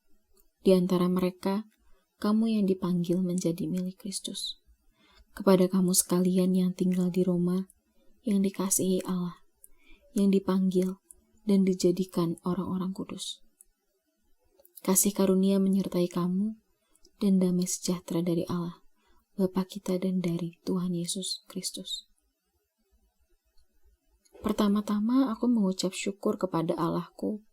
di antara mereka, kamu yang dipanggil menjadi milik Kristus. Kepada kamu sekalian yang tinggal di Roma, yang dikasihi Allah, yang dipanggil dan dijadikan orang-orang kudus. Kasih karunia menyertai kamu, dan damai sejahtera dari Allah, Bapa kita dan dari Tuhan Yesus Kristus. Pertama-tama aku mengucap syukur kepada Allahku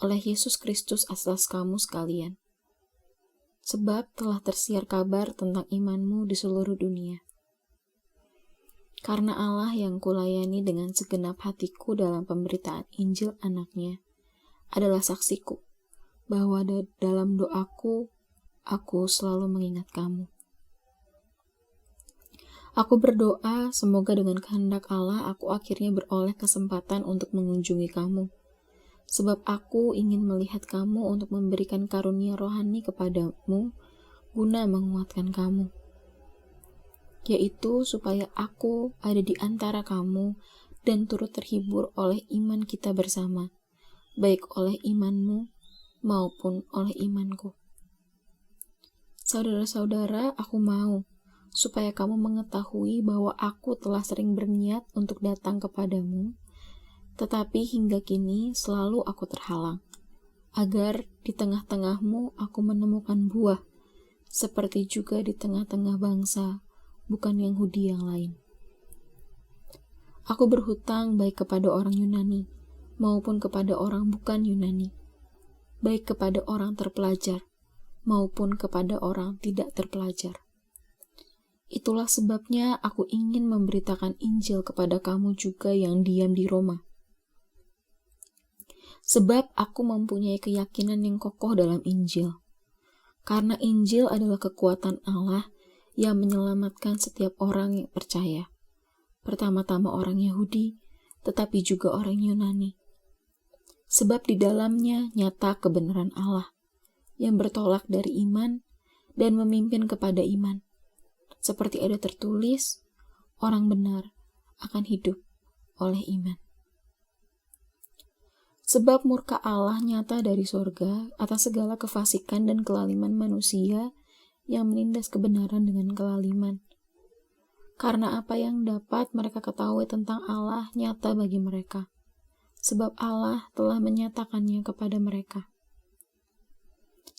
oleh Yesus Kristus atas kamu sekalian, sebab telah tersiar kabar tentang imanmu di seluruh dunia. Karena Allah yang kulayani dengan segenap hatiku dalam pemberitaan Injil anaknya adalah saksiku, bahwa dalam doaku, aku selalu mengingat kamu. Aku berdoa semoga dengan kehendak Allah aku akhirnya beroleh kesempatan untuk mengunjungi kamu, sebab aku ingin melihat kamu untuk memberikan karunia rohani kepadamu guna menguatkan kamu, yaitu supaya aku ada di antara kamu dan turut terhibur oleh iman kita bersama, baik oleh imanmu maupun oleh imanku. Saudara-saudara, aku mau supaya kamu mengetahui bahwa aku telah sering berniat untuk datang kepadamu, tetapi hingga kini selalu aku terhalang, agar di tengah-tengahmu aku menemukan buah, seperti juga di tengah-tengah bangsa, bukan Yahudi yang lain. Aku berhutang baik kepada orang Yunani, maupun kepada orang bukan Yunani, baik kepada orang terpelajar, maupun kepada orang tidak terpelajar. Itulah sebabnya aku ingin memberitakan Injil kepada kamu juga yang diam di Roma. Sebab aku mempunyai keyakinan yang kokoh dalam Injil. Karena Injil adalah kekuatan Allah yang menyelamatkan setiap orang yang percaya. Pertama-tama orang Yahudi, tetapi juga orang Yunani. Sebab di dalamnya nyata kebenaran Allah yang bertolak dari iman dan memimpin kepada iman. Seperti ada tertulis, orang benar akan hidup oleh iman. Sebab murka Allah nyata dari sorga atas segala kefasikan dan kelaliman manusia yang menindas kebenaran dengan kelaliman. Karena apa yang dapat mereka ketahui tentang Allah nyata bagi mereka, sebab Allah telah menyatakannya kepada mereka.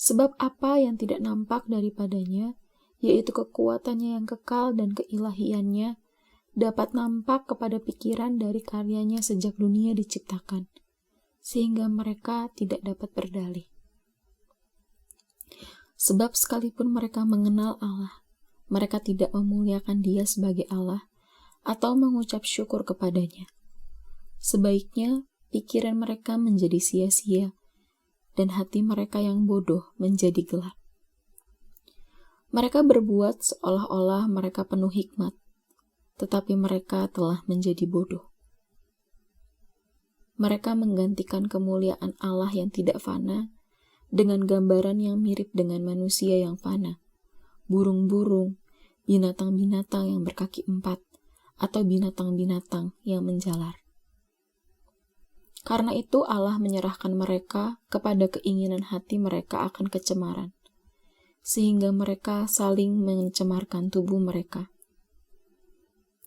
Sebab apa yang tidak nampak daripadanya, yaitu kekuatannya yang kekal dan keilahiannya, dapat nampak kepada pikiran dari karyanya sejak dunia diciptakan, sehingga mereka tidak dapat berdalih. Sebab sekalipun mereka mengenal Allah, mereka tidak memuliakan Dia sebagai Allah atau mengucap syukur kepadanya. Sebaiknya pikiran mereka menjadi sia-sia dan hati mereka yang bodoh menjadi gelap. Mereka berbuat seolah-olah mereka penuh hikmat, tetapi mereka telah menjadi bodoh. Mereka menggantikan kemuliaan Allah yang tidak fana dengan gambaran yang mirip dengan manusia yang fana, burung-burung, binatang-binatang yang berkaki 4, atau binatang-binatang yang menjalar. Karena itu Allah menyerahkan mereka kepada keinginan hati mereka akan kecemaran, sehingga mereka saling mencemarkan tubuh mereka.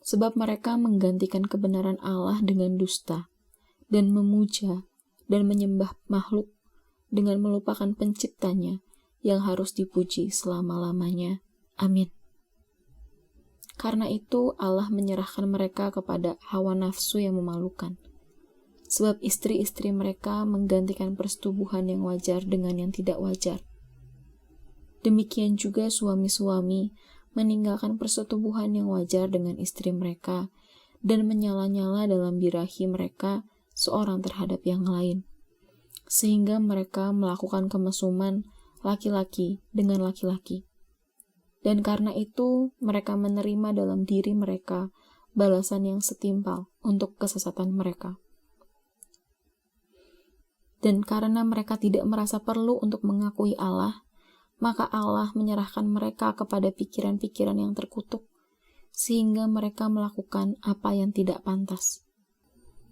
Sebab mereka menggantikan kebenaran Allah dengan dusta, dan memuja dan menyembah makhluk dengan melupakan penciptanya yang harus dipuji selama-lamanya. Amin. Karena itu Allah menyerahkan mereka kepada hawa nafsu yang memalukan. Sebab istri-istri mereka menggantikan persetubuhan yang wajar dengan yang tidak wajar. Demikian juga suami-suami meninggalkan persetubuhan yang wajar dengan istri mereka dan menyala-nyala dalam birahi mereka seorang terhadap yang lain. Sehingga mereka melakukan kemesuman laki-laki dengan laki-laki. Dan karena itu mereka menerima dalam diri mereka balasan yang setimpal untuk kesesatan mereka. Dan karena mereka tidak merasa perlu untuk mengakui Allah, maka Allah menyerahkan mereka kepada pikiran-pikiran yang terkutuk, sehingga mereka melakukan apa yang tidak pantas.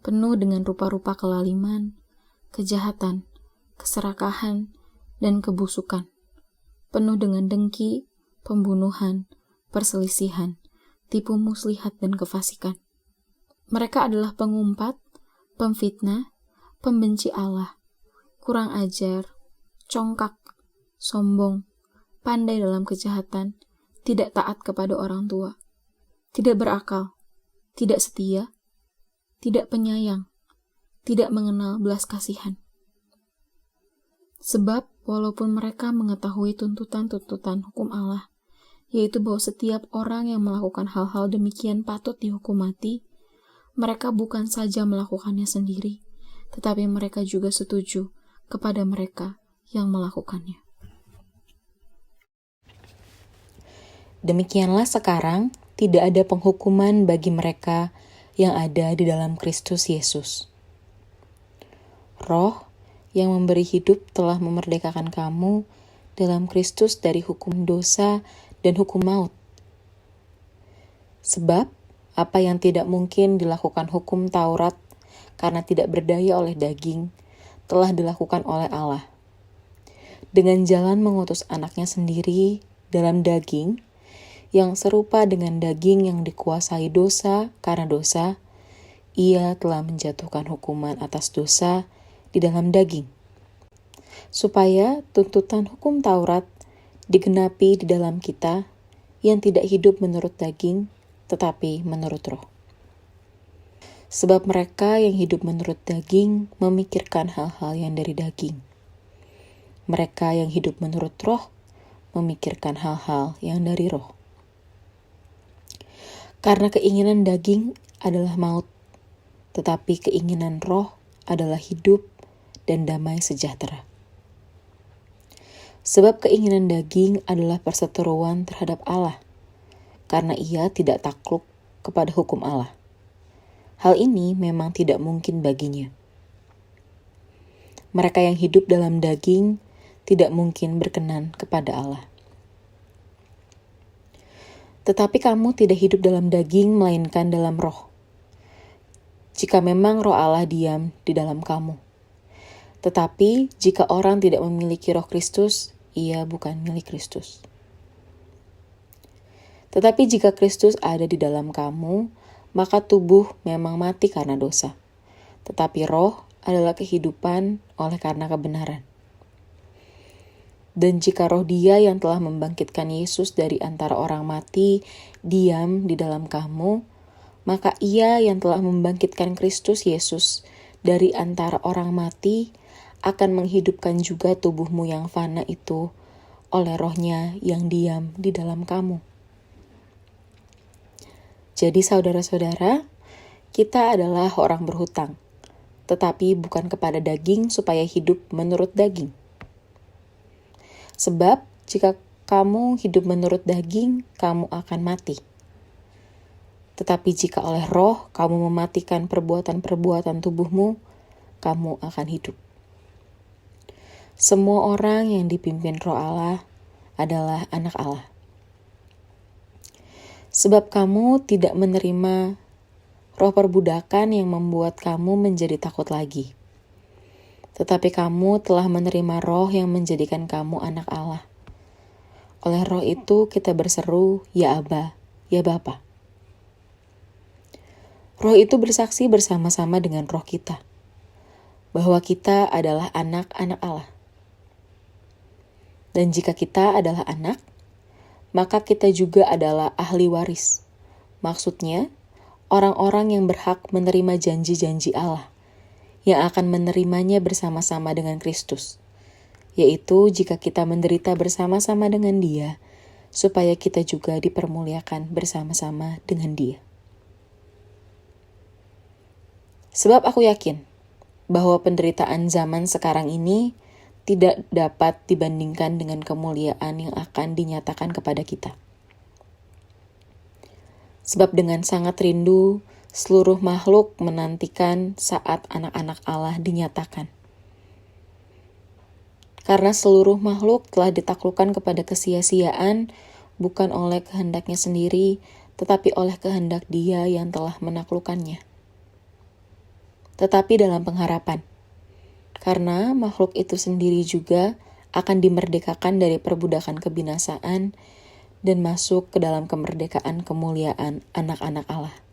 Penuh dengan rupa-rupa kelaliman, kejahatan, keserakahan, dan kebusukan. Penuh dengan dengki, pembunuhan, perselisihan, tipu muslihat, dan kefasikan. Mereka adalah pengumpat, pemfitnah, pembenci Allah, kurang ajar, congkak, sombong, pandai dalam kejahatan, tidak taat kepada orang tua, tidak berakal, tidak setia, tidak penyayang, tidak mengenal belas kasihan. Sebab walaupun mereka mengetahui tuntutan-tuntutan hukum Allah, yaitu bahwa setiap orang yang melakukan hal-hal demikian patut dihukum mati, mereka bukan saja melakukannya sendiri, tetapi mereka juga setuju kepada mereka yang melakukannya. Demikianlah sekarang tidak ada penghukuman bagi mereka yang ada di dalam Kristus Yesus. Roh yang memberi hidup telah memerdekakan kamu dalam Kristus dari hukum dosa dan hukum maut. Sebab apa yang tidak mungkin dilakukan hukum Taurat karena tidak berdaya oleh daging, telah dilakukan oleh Allah. Dengan jalan mengutus anaknya sendiri dalam daging, yang serupa dengan daging yang dikuasai dosa karena dosa, ia telah menjatuhkan hukuman atas dosa di dalam daging, supaya tuntutan hukum Taurat digenapi di dalam kita yang tidak hidup menurut daging, tetapi menurut roh. Sebab mereka yang hidup menurut daging memikirkan hal-hal yang dari daging. Mereka yang hidup menurut roh memikirkan hal-hal yang dari roh. Karena keinginan daging adalah maut, tetapi keinginan roh adalah hidup dan damai sejahtera. Sebab keinginan daging adalah perseteruan terhadap Allah, karena ia tidak takluk kepada hukum Allah. Hal ini memang tidak mungkin baginya. Mereka yang hidup dalam daging tidak mungkin berkenan kepada Allah. Tetapi kamu tidak hidup dalam daging, melainkan dalam roh. Jika memang roh Allah diam di dalam kamu. Tetapi jika orang tidak memiliki roh Kristus, ia bukan milik Kristus. Tetapi jika Kristus ada di dalam kamu, maka tubuh memang mati karena dosa. Tetapi roh adalah kehidupan oleh karena kebenaran. Dan jika roh Dia yang telah membangkitkan Yesus dari antara orang mati diam di dalam kamu, maka Ia yang telah membangkitkan Kristus Yesus dari antara orang mati akan menghidupkan juga tubuhmu yang fana itu oleh rohnya yang diam di dalam kamu. Jadi saudara-saudara, kita adalah orang berhutang, tetapi bukan kepada daging supaya hidup menurut daging. Sebab jika kamu hidup menurut daging, kamu akan mati. Tetapi jika oleh roh kamu mematikan perbuatan-perbuatan tubuhmu, kamu akan hidup. Semua orang yang dipimpin roh Allah adalah anak Allah. Sebab kamu tidak menerima roh perbudakan yang membuat kamu menjadi takut lagi. Tetapi kamu telah menerima roh yang menjadikan kamu anak Allah. Oleh roh itu kita berseru, ya Aba, ya Bapa. Roh itu bersaksi bersama-sama dengan roh kita, bahwa kita adalah anak-anak Allah. Dan jika kita adalah anak, maka kita juga adalah ahli waris. Maksudnya, orang-orang yang berhak menerima janji-janji Allah, yang akan menerimanya bersama-sama dengan Kristus, yaitu jika kita menderita bersama-sama dengan Dia, supaya kita juga dipermuliakan bersama-sama dengan Dia. Sebab aku yakin bahwa penderitaan zaman sekarang ini tidak dapat dibandingkan dengan kemuliaan yang akan dinyatakan kepada kita. Sebab dengan sangat rindu, seluruh makhluk menantikan saat anak-anak Allah dinyatakan. Karena seluruh makhluk telah ditaklukkan kepada kesia-siaan, bukan oleh kehendaknya sendiri, tetapi oleh kehendak Dia yang telah menaklukkannya. Tetapi dalam pengharapan, karena makhluk itu sendiri juga akan dimerdekakan dari perbudakan kebinasaan dan masuk ke dalam kemerdekaan kemuliaan anak-anak Allah.